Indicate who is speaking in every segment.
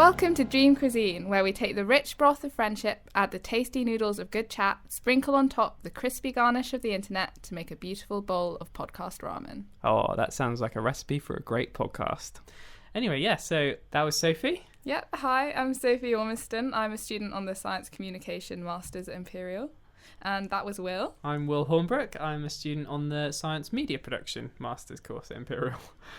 Speaker 1: Welcome to Dream Cuisine, where we take the rich broth of friendship, add the tasty noodles of good chat, sprinkle on top the crispy garnish of the internet to make a beautiful bowl of podcast ramen.
Speaker 2: Oh, that sounds like a recipe for a great podcast. Anyway, yeah, so that was Sophie.
Speaker 1: Yep, hi, I'm Sophie Ormiston. I'm a student on the Science Communication Masters at Imperial. And that was Will.
Speaker 2: I'm Will Hornbrook. I'm a student on the Science Media Production Masters course at Imperial.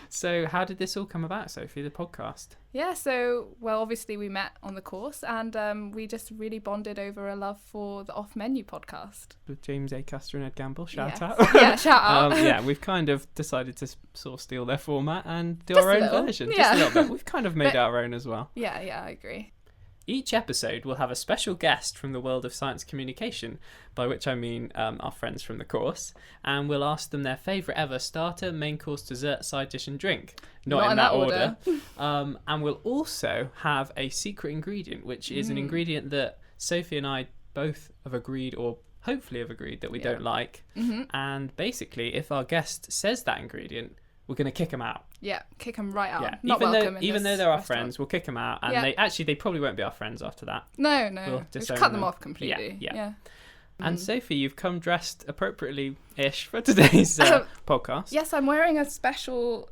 Speaker 2: So how did this all come about, Sophie, the podcast?
Speaker 1: Yeah, so, well, obviously we met on the course and we just really bonded over a love for the Off Menu podcast.
Speaker 2: With James A. Custer and Ed Gamble, shout out.
Speaker 1: Yeah, shout out.
Speaker 2: Yeah, we've kind of decided to sort of steal their format and do
Speaker 1: Just
Speaker 2: our
Speaker 1: a
Speaker 2: own
Speaker 1: little.
Speaker 2: version.
Speaker 1: Yeah.
Speaker 2: Just a little bit. We've kind of made our own as well.
Speaker 1: Yeah, I agree.
Speaker 2: Each episode will have a special guest from the world of science communication, by which I mean our friends from the course, and we'll ask them their favourite ever starter, main course, dessert, side dish and drink. Not in that order. And we'll also have a secret ingredient, which is an ingredient that Sophie and I both have agreed, or hopefully have agreed, that we don't like. Mm-hmm. And basically, if our guest says that ingredient, we're going to kick them out.
Speaker 1: Yeah, kick them right out.
Speaker 2: Yeah.
Speaker 1: Not welcome
Speaker 2: Even though they're our friends, we'll kick them out. And they probably won't be our friends after that.
Speaker 1: No.
Speaker 2: We'll
Speaker 1: Just cut them off completely.
Speaker 2: Yeah. And Sophie, you've come dressed appropriately-ish for today's podcast.
Speaker 1: Yes, I'm wearing a special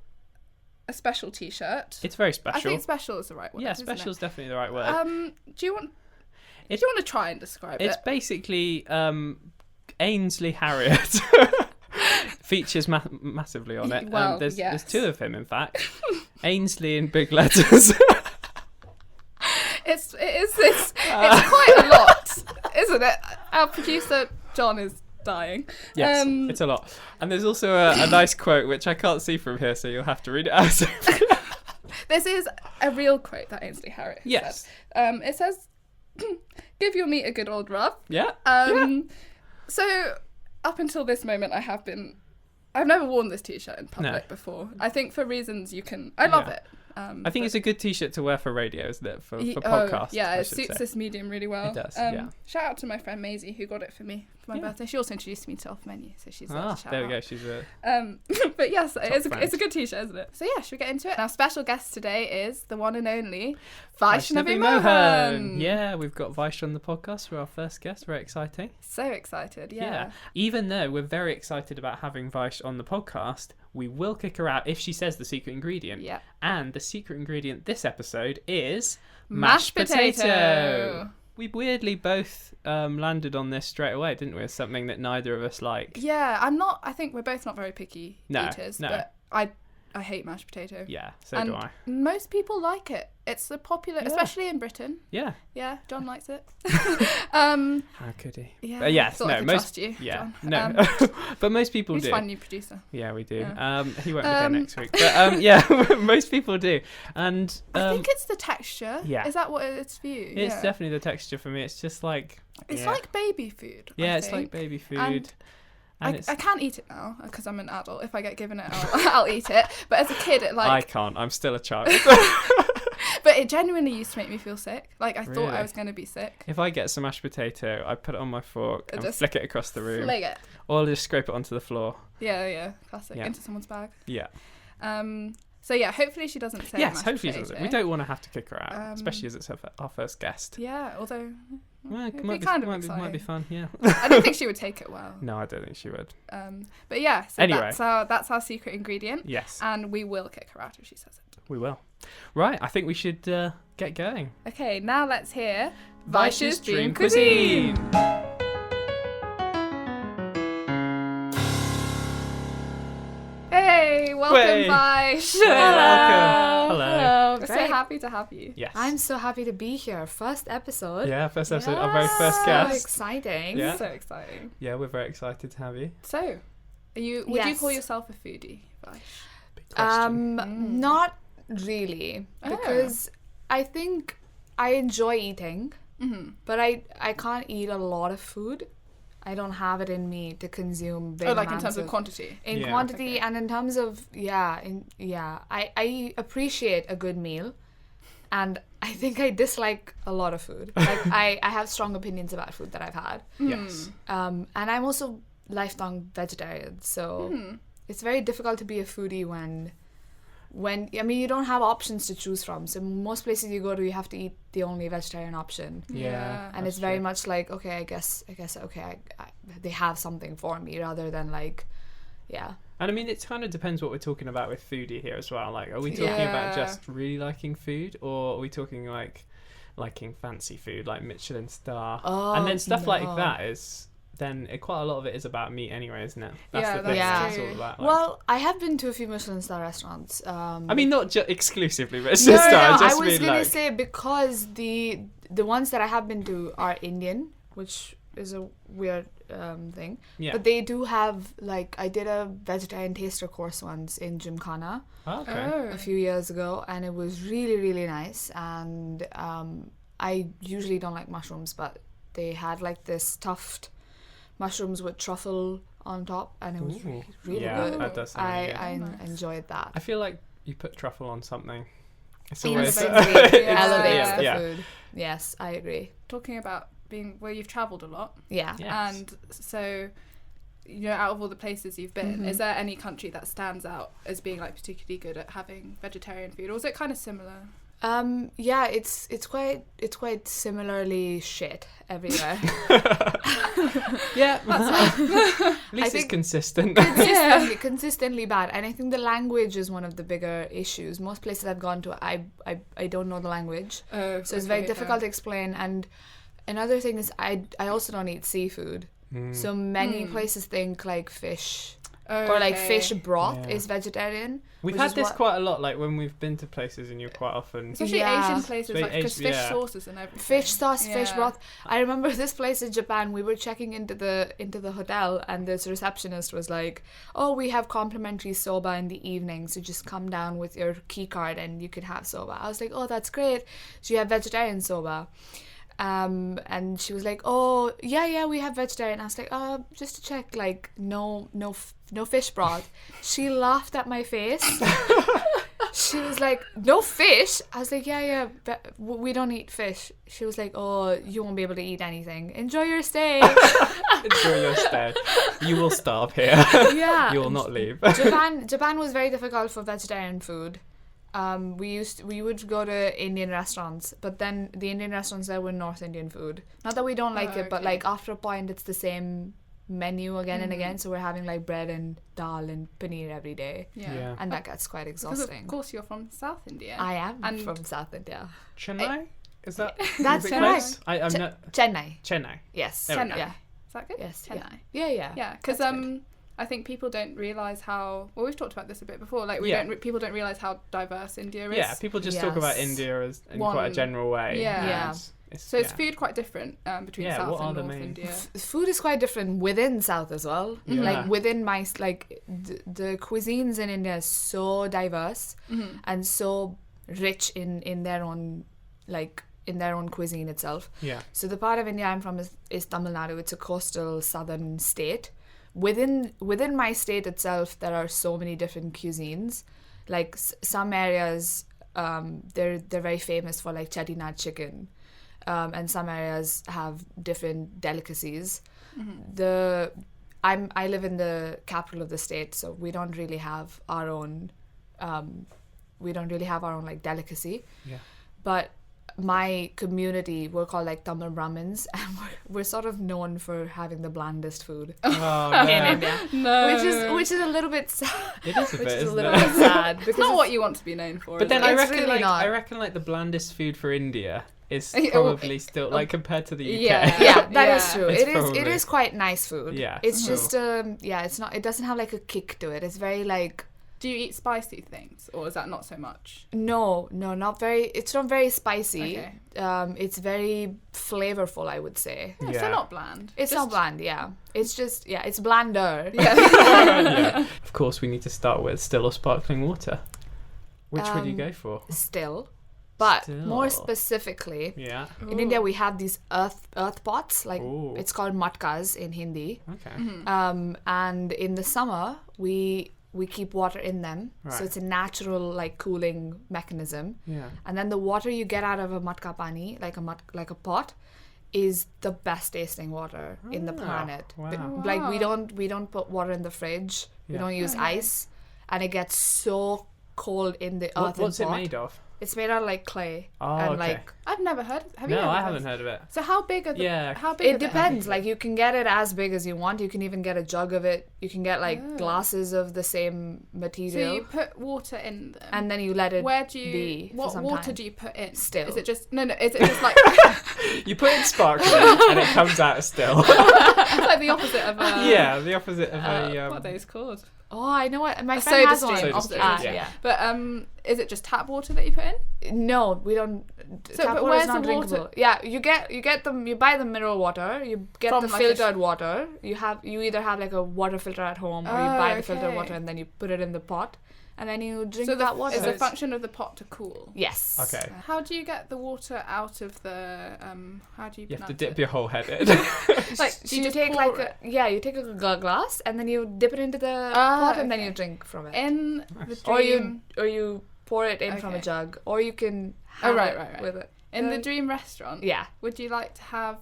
Speaker 1: t-shirt.
Speaker 2: It's very special.
Speaker 1: I think special is the right word.
Speaker 2: Yeah, special is definitely the right word.
Speaker 1: Do you want to try and describe it?
Speaker 2: It's basically Ainsley Harriott. Features massively on it.
Speaker 1: Well,
Speaker 2: there's two of him, in fact. Ainsley in big letters.
Speaker 1: It's quite a lot, isn't it? Our producer John is dying.
Speaker 2: Yes, it's a lot. And there's also a nice quote which I can't see from here, so you'll have to read it out.
Speaker 1: This is a real quote that Ainsley Harriott
Speaker 2: yes.
Speaker 1: said. It says, "Give your meat a good old rub."
Speaker 2: Yeah.
Speaker 1: So up until this moment, I've never worn this t-shirt in public before. I think for reasons I love it.
Speaker 2: I think it's a good t-shirt to wear for radio, isn't it? For podcasts.
Speaker 1: Yeah, it suits this medium really well.
Speaker 2: It does,
Speaker 1: Shout out to my friend Maisie who got it for me for my birthday. She also introduced me to Off Menu, so she's there to shout
Speaker 2: there
Speaker 1: out.
Speaker 2: we go. She's a
Speaker 1: but yes, it's
Speaker 2: friend.
Speaker 1: a good t-shirt, isn't it? So yeah, should we get into it? Our special guest today is the one and only Vaishnavi Mohan.
Speaker 2: Yeah, we've got Vaish on the podcast for our first guest. Very exciting.
Speaker 1: So excited, yeah.
Speaker 2: Even though we're very excited about having Vaish on the podcast, we will kick her out if she says the secret ingredient.
Speaker 1: Yeah.
Speaker 2: And the secret ingredient this episode is
Speaker 1: mashed potato.
Speaker 2: We weirdly both landed on this straight away, didn't we? As something that neither of us like.
Speaker 1: Yeah, I think we're both not very picky eaters, but I hate mashed potato.
Speaker 2: Yeah, so do I.
Speaker 1: Most people like it. It's a popular, especially in Britain.
Speaker 2: Yeah.
Speaker 1: Yeah, John likes it.
Speaker 2: How could he?
Speaker 1: Yeah.
Speaker 2: But yes,
Speaker 1: I could trust you,
Speaker 2: yeah,
Speaker 1: John.
Speaker 2: no. But most people do.
Speaker 1: We need to find a new producer.
Speaker 2: Yeah, we do.
Speaker 1: Yeah.
Speaker 2: He won't be here next week. But most people do. And
Speaker 1: I think it's the texture.
Speaker 2: Yeah.
Speaker 1: Is that what it's for you?
Speaker 2: It's definitely the texture for me. It's just like
Speaker 1: it's like baby food.
Speaker 2: Yeah,
Speaker 1: I
Speaker 2: it's
Speaker 1: think.
Speaker 2: like baby food.
Speaker 1: I can't eat it now because I'm an adult. If I get given it, I'll eat it. But as a kid,
Speaker 2: I can't. I'm still a child.
Speaker 1: But it genuinely used to make me feel sick. Like I thought I was going to be sick.
Speaker 2: If I get some mashed potato, I put it on my fork and flick it across the room.
Speaker 1: Flick it.
Speaker 2: Or I'll just scrape it onto the floor.
Speaker 1: Yeah. Classic. Into someone's bag.
Speaker 2: Yeah.
Speaker 1: So yeah, hopefully she doesn't say
Speaker 2: yes,
Speaker 1: mashed
Speaker 2: hopefully
Speaker 1: potato.
Speaker 2: she doesn't. We don't want to have to kick her out, especially as it's our first guest.
Speaker 1: Yeah, although
Speaker 2: it
Speaker 1: might
Speaker 2: be fun. Yeah.
Speaker 1: I don't think she would take it well.
Speaker 2: No, I don't think she would.
Speaker 1: But yeah, so
Speaker 2: anyway,
Speaker 1: that's our secret ingredient.
Speaker 2: Yes.
Speaker 1: And we will kick her out if she says it.
Speaker 2: We will. Right, I think we should get going.
Speaker 1: Okay, now let's hear
Speaker 2: Vaish's Dream Cuisine.
Speaker 1: Hey, welcome, Vaish.
Speaker 2: Welcome. Hello.
Speaker 1: We're so happy to have you.
Speaker 2: Yes.
Speaker 3: I'm so happy to be here. First episode.
Speaker 2: Yeah, first episode. Our very first guest.
Speaker 3: So exciting.
Speaker 2: Yeah.
Speaker 1: So exciting.
Speaker 2: Yeah, we're very excited to have you.
Speaker 1: So, would you call yourself a foodie, Vaish?
Speaker 2: Big question.
Speaker 3: Not really, because I think I enjoy eating, but I can't eat a lot of food. I don't have it in me to consume big amounts
Speaker 1: in terms of quantity?
Speaker 3: In quantity, and in terms of, I appreciate a good meal, and I think I dislike a lot of food. Like, I have strong opinions about food that I've had.
Speaker 2: Yes.
Speaker 3: And I'm also lifelong vegetarian, so it's very difficult to be a foodie when you don't have options to choose from. So most places you go to, you have to eat the only vegetarian option.
Speaker 2: Yeah.
Speaker 3: And it's very much like, okay, I guess they have something for me, rather than like, yeah.
Speaker 2: And I mean, it kind of depends what we're talking about with foodie here as well. Like, are we talking about just really liking food, or are we talking like liking fancy food, like Michelin star? And then stuff like that is... then quite a lot of it is about meat anyway, isn't it? That's the thing. It's all about, like...
Speaker 3: Well, I have been to a few Michelin star restaurants.
Speaker 2: I mean, not exclusively Michelin star.
Speaker 3: I was gonna say, because the ones that I have been to are Indian, which is a weird thing. Yeah. But they do have, like, I did a vegetarian taster course once in Gymkhana a few years ago, and it was really, really nice. And I usually don't like mushrooms, but they had like this stuffed mushrooms with truffle on top, and it was really good.
Speaker 2: That does sound
Speaker 3: I enjoyed that.
Speaker 2: I feel like you put truffle on something, it's
Speaker 3: always
Speaker 2: elevates
Speaker 3: the food. Yes, I agree.
Speaker 1: Talking about being where you've travelled a lot,
Speaker 2: yes.
Speaker 1: And so, you know, out of all the places you've been, is there any country that stands out as being like particularly good at having vegetarian food, or is it kind of similar?
Speaker 3: Yeah, it's quite similarly shit everywhere.
Speaker 2: Yeah, at least it's consistent.
Speaker 3: Consistently bad. And I think the language is one of the bigger issues. Most places I've gone to, I don't know the language, so it's very difficult to explain. And another thing is I also don't eat seafood. So many places think like fish or like fish broth is vegetarian.
Speaker 2: We've had this quite a lot, like when we've been to places, and you're quite often...
Speaker 1: Especially Asian places, like, because fish sauces and everything.
Speaker 3: Fish sauce, fish broth. I remember this place in Japan, we were checking into the hotel, and this receptionist was like, oh, we have complimentary soba in the evening, so just come down with your key card and you could have soba. I was like, oh, that's great. So you have vegetarian soba. And she was like, oh, yeah, we have vegetarian. I was like, just to check, like, no fish broth. She laughed at my face. She was like, no fish? I was like, yeah, but we don't eat fish. She was like, oh, you won't be able to eat anything. Enjoy your stay.
Speaker 2: Enjoy your stay. You will starve here.
Speaker 3: Yeah.
Speaker 2: You will not leave.
Speaker 3: Japan was very difficult for vegetarian food. We would go to Indian restaurants, but then the Indian restaurants there were North Indian food. Not that we don't like it, but like after a point it's the same menu again and again, so we're having like bread and dal and paneer every day.
Speaker 1: Yeah.
Speaker 3: And that gets quite exhausting.
Speaker 1: Because of course you're from South India.
Speaker 3: I am from South India.
Speaker 2: Chennai? Is that
Speaker 3: that's
Speaker 2: correct?
Speaker 3: Chennai. Yes.
Speaker 1: Chennai.
Speaker 3: Yeah.
Speaker 1: Is that good?
Speaker 3: Yes.
Speaker 1: Chennai.
Speaker 3: Yeah.
Speaker 1: Yeah, because I think people don't realise how... Well, we've talked about this a bit before. Like, people don't realise how diverse India is.
Speaker 2: Yeah, people just talk about India as in quite a general way.
Speaker 1: Yeah. So is food quite different between South and North India?
Speaker 3: Food is quite different within South as well. Yeah. Like, within my... Like, the cuisines in India is so diverse and so rich in their own... Like... in their own cuisine itself.
Speaker 2: Yeah.
Speaker 3: So the part of India I'm from is Tamil Nadu. It's a coastal southern state. Within my state itself, there are so many different cuisines. Like some areas, they're very famous for like chettinad chicken, and some areas have different delicacies. I live in the capital of the state, so we don't really have our own. We don't really have our own like delicacy.
Speaker 2: Yeah.
Speaker 3: But my community, we're called like Tamil Brahmins, and we're sort of known for having the blandest food in India. No. Which is a little bit sad.
Speaker 2: It is a bit,
Speaker 3: isn't it? Sad.
Speaker 1: It's not what you want to be known for.
Speaker 2: But then
Speaker 3: I
Speaker 2: reckon like the blandest food for India is probably still like compared to the UK.
Speaker 3: Yeah, that is true. It is quite nice food.
Speaker 2: Yeah.
Speaker 3: It's just it's not. It doesn't have like a kick to it. It's very like.
Speaker 1: Do you eat spicy things, or is that not so much?
Speaker 3: No, not very. It's not very spicy.
Speaker 1: Okay.
Speaker 3: It's very flavorful, I would say.
Speaker 1: Yeah, so not bland.
Speaker 3: It's not bland, yeah. It's just, it's blander.
Speaker 2: Yeah. Of course, we need to start with still or sparkling water. Which would you go for?
Speaker 3: Still. But more specifically, in India we have these earth pots, like it's called matkas in Hindi.
Speaker 2: Okay.
Speaker 3: And in the summer, we keep water in them, so it's a natural like cooling mechanism.
Speaker 2: Yeah.
Speaker 3: And then the water you get out of a matka pani, like a pot, is the best tasting water in the planet.
Speaker 2: Wow.
Speaker 3: Like we don't put water in the fridge. We don't use ice, and it gets so cold in the earthen
Speaker 2: What's it
Speaker 3: pot.
Speaker 2: made of?
Speaker 3: It's made out of like clay.
Speaker 2: Oh,
Speaker 3: and
Speaker 2: okay.
Speaker 3: like
Speaker 1: I've never heard. Have you?
Speaker 2: No,
Speaker 1: heard
Speaker 2: I
Speaker 1: of
Speaker 2: haven't
Speaker 1: those?
Speaker 2: heard of it.
Speaker 1: So how big are the?
Speaker 2: Yeah.
Speaker 1: How big?
Speaker 3: it
Speaker 1: are they?
Speaker 3: depends. Like you can get it as big as you want. You can even get a jug of it. You can get like glasses of the same material.
Speaker 1: So you put water in them,
Speaker 3: and then you let it
Speaker 1: where do you?
Speaker 3: be for
Speaker 1: What
Speaker 3: some
Speaker 1: water
Speaker 3: time.
Speaker 1: do you put in?
Speaker 3: Still.
Speaker 1: Is it just no? Is it just like
Speaker 2: You put in sparkling and it comes out still.
Speaker 1: it's like the opposite of a?
Speaker 2: Yeah, the opposite of
Speaker 1: what are those called?
Speaker 3: Oh, I know what my
Speaker 1: A
Speaker 3: friend has
Speaker 1: soda
Speaker 3: one.
Speaker 1: stream.
Speaker 2: Soda
Speaker 3: Ah,
Speaker 2: stream,
Speaker 3: yeah.
Speaker 1: But is it just tap water that you put in?
Speaker 3: No, we don't.
Speaker 1: So,
Speaker 3: Tap
Speaker 1: but
Speaker 3: water is
Speaker 1: where's
Speaker 3: not
Speaker 1: the water?
Speaker 3: drinkable. Yeah, you get them. You buy the mineral water. You get
Speaker 1: From
Speaker 3: the
Speaker 1: like a
Speaker 3: filtered water. You either have like a water filter at home, or you buy the filtered
Speaker 1: okay.
Speaker 3: water and then you put it in the pot, and then you drink
Speaker 1: So
Speaker 3: that water.
Speaker 1: is the function of the pot to cool?
Speaker 3: Yes.
Speaker 2: Okay.
Speaker 1: How do you get the water out of the? How do you?
Speaker 2: You have to
Speaker 1: pronounce
Speaker 2: dip
Speaker 1: it?
Speaker 2: your whole head in.
Speaker 1: Like
Speaker 3: So
Speaker 1: you
Speaker 3: you
Speaker 1: just
Speaker 3: take
Speaker 1: pour
Speaker 3: like
Speaker 1: it
Speaker 3: you take a glass and then you dip it into the pot and then
Speaker 1: okay.
Speaker 3: you drink from it.
Speaker 1: in the dream.
Speaker 3: Or you pour it in from a
Speaker 1: Okay.
Speaker 3: jug, or you can have
Speaker 1: right,
Speaker 3: it
Speaker 1: right.
Speaker 3: with it.
Speaker 1: In the dream restaurant,
Speaker 3: Yeah.
Speaker 1: would you like to have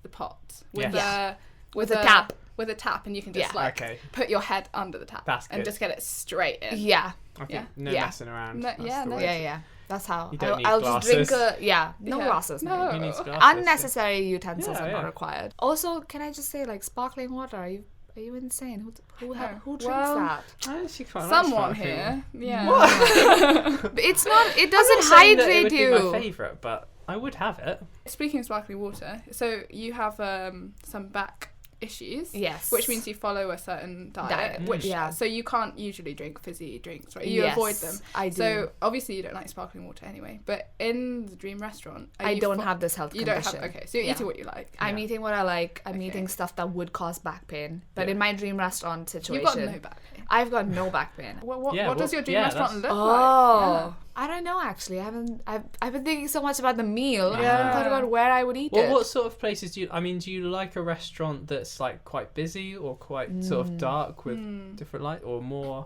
Speaker 1: the pot with
Speaker 2: Yes.
Speaker 3: With a tap.
Speaker 1: With a tap, and you can just
Speaker 3: Yeah.
Speaker 1: like
Speaker 2: Okay.
Speaker 1: put your head under the tap
Speaker 2: That's
Speaker 1: and
Speaker 2: good.
Speaker 1: just get it straight in.
Speaker 3: Yeah.
Speaker 2: I think
Speaker 1: Yeah.
Speaker 2: no
Speaker 3: Yeah.
Speaker 2: messing around.
Speaker 1: No-
Speaker 2: That's
Speaker 1: yeah,
Speaker 2: the
Speaker 1: no.
Speaker 2: way.
Speaker 3: Yeah. That's how.
Speaker 2: You don't need
Speaker 3: I'll just drink
Speaker 2: glasses.
Speaker 3: no
Speaker 1: Yeah.
Speaker 3: glasses.
Speaker 1: No.
Speaker 2: Who needs glasses?
Speaker 3: Unnecessary utensils
Speaker 2: Yeah,
Speaker 3: are
Speaker 2: yeah.
Speaker 3: not required. Also, can I just say, like, sparkling water? Are you insane? Who drinks
Speaker 1: Well,
Speaker 3: that?
Speaker 2: I actually quite like
Speaker 1: Someone
Speaker 2: sparkling.
Speaker 1: here, yeah.
Speaker 3: But it's not. It
Speaker 2: I'm
Speaker 3: doesn't
Speaker 2: not saying that it
Speaker 3: hydrate
Speaker 2: would
Speaker 3: you.
Speaker 2: be my favourite, but I would have it.
Speaker 1: Speaking of sparkling water, so you have some back issues.
Speaker 3: Yes.
Speaker 1: Which means you follow a certain diet. Which
Speaker 3: Yeah.
Speaker 1: so you can't usually drink fizzy drinks, right? You
Speaker 3: Yes,
Speaker 1: avoid them.
Speaker 3: I do.
Speaker 1: So obviously you don't like sparkling water anyway. But in the dream restaurant,
Speaker 3: I don't have this health
Speaker 1: You
Speaker 3: condition.
Speaker 1: don't have. Okay, so you're
Speaker 3: Yeah.
Speaker 1: eating what you like.
Speaker 3: I'm
Speaker 2: Yeah.
Speaker 3: eating what I like. I'm
Speaker 1: Okay.
Speaker 3: eating stuff that would cause back pain. But
Speaker 2: Yeah.
Speaker 3: in my dream restaurant situation,
Speaker 1: You've got no back pain.
Speaker 3: I've got no back pain.
Speaker 1: What
Speaker 2: Yeah,
Speaker 1: does
Speaker 2: well,
Speaker 1: your dream
Speaker 2: yeah,
Speaker 1: restaurant
Speaker 2: that's-
Speaker 1: look
Speaker 3: Oh,
Speaker 1: like?
Speaker 3: I don't know actually. I've been thinking so much about the meal. I
Speaker 1: Yeah.
Speaker 3: haven't thought about where I would eat
Speaker 2: Well,
Speaker 3: it.
Speaker 2: what sort of places do you like a restaurant that's like quite busy or quite sort of dark with different light, or more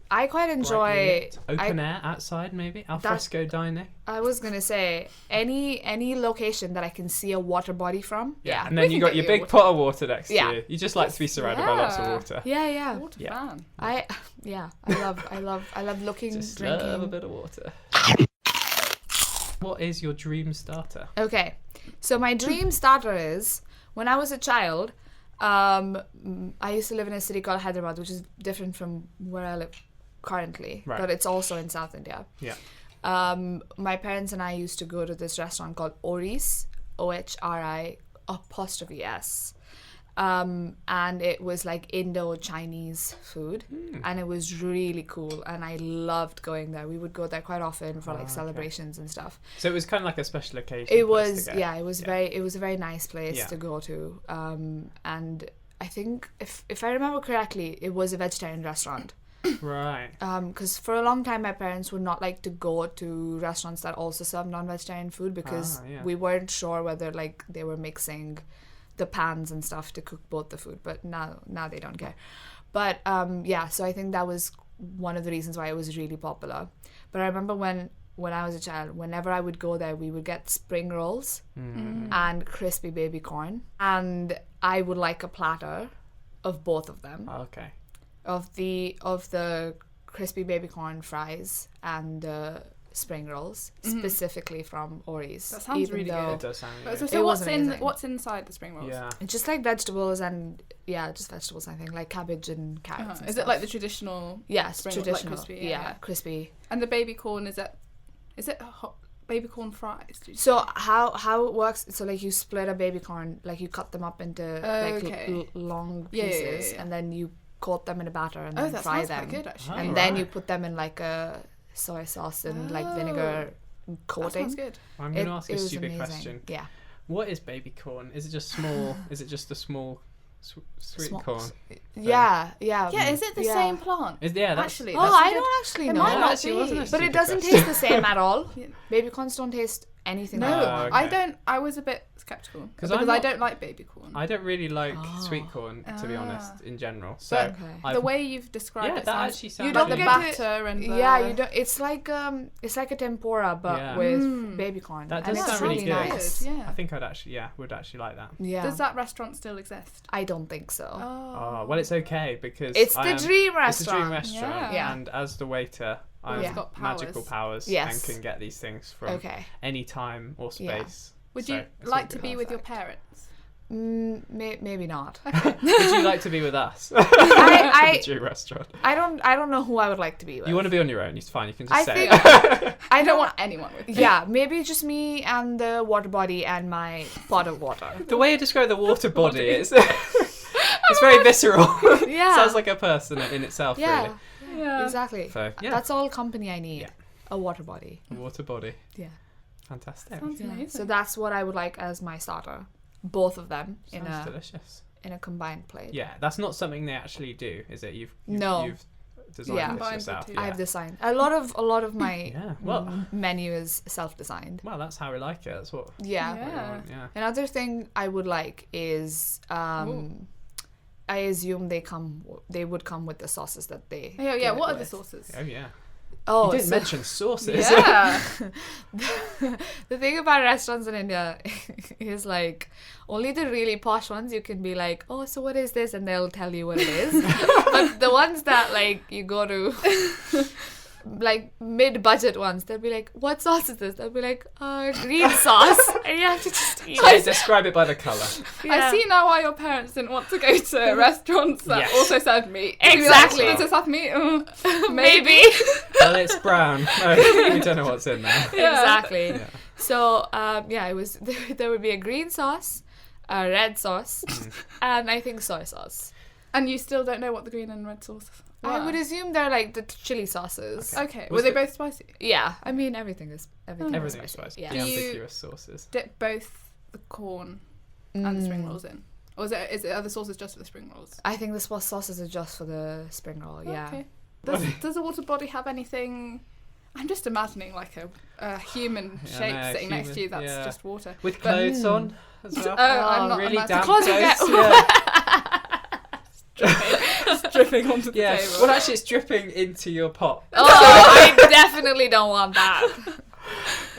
Speaker 3: I quite enjoy
Speaker 2: brightly lit? Open air outside, maybe al fresco dining?
Speaker 3: I was gonna say any location that I can see a water body from. Yeah.
Speaker 2: And then
Speaker 1: We
Speaker 2: you
Speaker 1: can
Speaker 2: got
Speaker 1: get
Speaker 2: your
Speaker 1: you
Speaker 2: big
Speaker 1: water.
Speaker 2: pot of water next
Speaker 3: Yeah.
Speaker 2: to you. You just like to be surrounded by lots of
Speaker 1: Yeah.
Speaker 2: water.
Speaker 3: Yeah.
Speaker 1: Water
Speaker 2: Yeah.
Speaker 1: fan.
Speaker 3: I love looking,
Speaker 2: Just
Speaker 3: drinking.
Speaker 2: love a bit of water. What is your dream starter?
Speaker 3: Okay, so my dream starter is when I was a child. I used to live in a city called Hyderabad, which is different from where I live currently,
Speaker 2: Right.
Speaker 3: but it's also in South India.
Speaker 2: Yeah.
Speaker 3: My parents and I used to go to this restaurant called Oris, OHRI''S. And it was like Indo-Chinese food, and it was really cool, and I loved going there. We would go there quite often for like celebrations and stuff.
Speaker 2: So it was kind of like a special occasion.
Speaker 3: It
Speaker 2: place
Speaker 3: was,
Speaker 2: to go.
Speaker 3: it was a very nice place
Speaker 2: Yeah.
Speaker 3: to go to. And I think if I remember correctly, it was a vegetarian restaurant.
Speaker 2: Right.
Speaker 3: Because for a long time my parents would not like to go to restaurants that also serve non-vegetarian food because
Speaker 2: yeah.
Speaker 3: we weren't sure whether like they were mixing the pans and stuff to cook both the food, but now they don't care. But so I think that was one of the reasons why it was really popular. But I remember when I was a child, whenever I would go there, we would get spring rolls and crispy baby corn, and I would like a platter of both of them.
Speaker 2: Okay.
Speaker 3: Of the crispy baby corn fries and the spring rolls, specifically from Ori's.
Speaker 1: That sounds really
Speaker 3: though
Speaker 2: It does sound
Speaker 1: But
Speaker 2: good.
Speaker 1: so
Speaker 3: was amazing.
Speaker 1: what's inside the spring rolls?
Speaker 2: Yeah.
Speaker 3: It's just like vegetables and just vegetables. I think like cabbage and carrots. and
Speaker 1: Is
Speaker 3: stuff.
Speaker 1: it like the traditional?
Speaker 3: Yes,
Speaker 1: spring roll, like
Speaker 3: traditional.
Speaker 1: crispy,
Speaker 3: yeah,
Speaker 1: yeah.
Speaker 3: crispy.
Speaker 1: And the baby corn is it hot baby corn fries? Did you
Speaker 3: So
Speaker 1: say?
Speaker 3: how it works? So like you split a baby corn, like you cut them up into
Speaker 1: Okay.
Speaker 3: long
Speaker 1: Yeah,
Speaker 3: pieces,
Speaker 1: yeah.
Speaker 3: and then you coat them in a batter and
Speaker 1: Oh,
Speaker 3: then
Speaker 1: that
Speaker 3: fry
Speaker 1: sounds
Speaker 3: them.
Speaker 1: quite good actually.
Speaker 2: Oh,
Speaker 3: And then
Speaker 2: right.
Speaker 3: you put them in like a soy sauce and like
Speaker 1: Oh.
Speaker 3: vinegar
Speaker 1: That
Speaker 3: coating.
Speaker 1: sounds good.
Speaker 2: I'm going to ask a
Speaker 3: was
Speaker 2: stupid
Speaker 3: amazing.
Speaker 2: question.
Speaker 3: Yeah.
Speaker 2: What is baby corn? Is it just small? Is it just a small sweet
Speaker 3: Small-
Speaker 2: corn?
Speaker 3: Yeah.
Speaker 1: Yeah, is it the
Speaker 3: Yeah.
Speaker 1: same plant?
Speaker 2: That's
Speaker 1: Actually,
Speaker 3: Oh,
Speaker 1: that's
Speaker 3: I
Speaker 1: a good-
Speaker 3: don't actually
Speaker 1: It
Speaker 3: know.
Speaker 1: might
Speaker 2: No,
Speaker 1: not
Speaker 2: actually,
Speaker 1: be.
Speaker 2: wasn't a
Speaker 3: But
Speaker 2: stupid
Speaker 3: it doesn't
Speaker 2: question.
Speaker 3: taste the same at all.
Speaker 1: Yeah.
Speaker 3: Baby corns don't taste anything
Speaker 1: No,
Speaker 3: like
Speaker 2: Oh,
Speaker 3: that.
Speaker 2: okay.
Speaker 1: I was a bit skeptical
Speaker 2: 'Cause
Speaker 1: because
Speaker 2: I'm
Speaker 1: I
Speaker 2: not-
Speaker 1: don't like baby corn.
Speaker 2: I don't really like
Speaker 3: Oh.
Speaker 2: sweet corn, to be honest, in general. So
Speaker 1: But
Speaker 3: Okay.
Speaker 2: I've-
Speaker 1: the way you've described
Speaker 2: yeah,
Speaker 1: it
Speaker 2: that
Speaker 1: sounds
Speaker 2: actually sounds
Speaker 3: You don't
Speaker 1: like the
Speaker 2: really-
Speaker 3: get to-
Speaker 1: batter and the,
Speaker 3: Yeah, you don't. It's like a tempura, but
Speaker 2: Yeah.
Speaker 3: with baby corn.
Speaker 2: That
Speaker 3: and
Speaker 2: does
Speaker 3: it's
Speaker 2: sound really good.
Speaker 3: nice.
Speaker 1: Yeah.
Speaker 2: I think I'd actually, would actually like that.
Speaker 3: Yeah.
Speaker 1: Does that restaurant still exist?
Speaker 3: I don't think so.
Speaker 2: Oh, well, it's okay because
Speaker 3: It's
Speaker 2: I
Speaker 3: the
Speaker 2: am-
Speaker 3: dream
Speaker 2: It's a dream
Speaker 3: restaurant.
Speaker 2: restaurant,
Speaker 3: Yeah.
Speaker 2: and as the waiter, I've
Speaker 1: got
Speaker 2: magical powers
Speaker 3: Yes.
Speaker 2: and can get these things from any time or space.
Speaker 1: Would
Speaker 2: So
Speaker 1: you
Speaker 2: it's all
Speaker 1: like to
Speaker 2: good.
Speaker 1: be with your parents?
Speaker 3: Maybe not.
Speaker 2: Would you like to be with us?
Speaker 3: I
Speaker 2: The Jew restaurant.
Speaker 3: I don't know who I would like to be with.
Speaker 2: You want to be on your own? It's fine. You can just
Speaker 3: I
Speaker 2: say
Speaker 3: think
Speaker 2: it.
Speaker 1: I don't want anyone with me.
Speaker 3: Yeah, maybe just me and the water body and my pot of water.
Speaker 2: The way you describe the water body is it's very visceral.
Speaker 3: Yeah.
Speaker 2: Sounds like a person in itself,
Speaker 3: Yeah.
Speaker 2: really.
Speaker 1: Yeah.
Speaker 3: Exactly.
Speaker 2: So, yeah.
Speaker 3: That's all company I need.
Speaker 2: Yeah.
Speaker 3: A water body.
Speaker 2: A water body.
Speaker 3: Yeah.
Speaker 2: Fantastic.
Speaker 1: Sounds amazing.
Speaker 3: So that's what I would like as my starter. Both of them
Speaker 2: Sounds delicious.
Speaker 3: in a combined plate.
Speaker 2: Yeah, that's not something they actually do, is it? You've
Speaker 3: No.
Speaker 2: You've designed
Speaker 3: Yeah.
Speaker 2: this
Speaker 1: Combined the
Speaker 2: yourself.
Speaker 1: two.
Speaker 2: Yeah.
Speaker 3: I've designed a lot of my
Speaker 2: Yeah, well-
Speaker 3: menu is self-designed.
Speaker 2: Well, that's how we like it. That's what
Speaker 3: Yeah.
Speaker 2: we want. Yeah.
Speaker 3: Another thing I would like is I assume they would come with the sauces that they
Speaker 1: Yeah,
Speaker 3: give
Speaker 1: yeah.
Speaker 3: it
Speaker 1: What are the
Speaker 3: with.
Speaker 1: sauces?
Speaker 2: Oh yeah.
Speaker 3: Oh,
Speaker 2: You didn't
Speaker 3: so
Speaker 2: mention sauces.
Speaker 1: Yeah.
Speaker 3: the thing about restaurants in India is like only the really posh ones you can be like, oh, so what is this? And they'll tell you what it is. But the ones that like you go to like mid-budget ones, they'll be like, what sauce is this? They'll be like, green sauce. And you have to just eat
Speaker 2: I
Speaker 3: it.
Speaker 2: describe it by the colour.
Speaker 1: I see now why your parents didn't want to go to restaurants that
Speaker 2: Yes.
Speaker 1: also served meat.
Speaker 3: Exactly.
Speaker 1: Does this have meat?
Speaker 3: Maybe.
Speaker 2: Well, it's brown. No, we don't know what's in there.
Speaker 1: Yeah.
Speaker 3: Exactly.
Speaker 2: Yeah.
Speaker 3: So it was there would be a green sauce, a red sauce, and I think soy sauce.
Speaker 1: And you still don't know what the green and red sauce were?
Speaker 3: I would assume they're like the chili sauces.
Speaker 1: Okay.
Speaker 2: Was
Speaker 1: Were they
Speaker 2: it-
Speaker 1: both spicy?
Speaker 3: Yeah, I mean everything is
Speaker 2: Everything is spicy.
Speaker 3: Yeah.
Speaker 2: The
Speaker 1: Do you-
Speaker 2: ambiguous sauces.
Speaker 1: Dip both the corn and the spring rolls in? Or is it other sauces just for the spring rolls?
Speaker 3: I think the sauces are just for the spring roll. Yeah.
Speaker 1: Okay. Does the water body have anything? I'm just imagining like a human
Speaker 2: Yeah,
Speaker 1: shape
Speaker 2: no,
Speaker 1: sitting next to you
Speaker 2: human,
Speaker 1: that's
Speaker 2: yeah.
Speaker 1: just water.
Speaker 2: With clothes on as well.
Speaker 1: I'm not
Speaker 2: really
Speaker 1: imagining-
Speaker 2: damp
Speaker 3: Clothes
Speaker 2: clothes.
Speaker 3: you
Speaker 2: Yeah.
Speaker 1: dripping onto the
Speaker 2: Yeah.
Speaker 1: table.
Speaker 2: Well, actually, it's dripping into your pot.
Speaker 3: Oh, I definitely don't want that.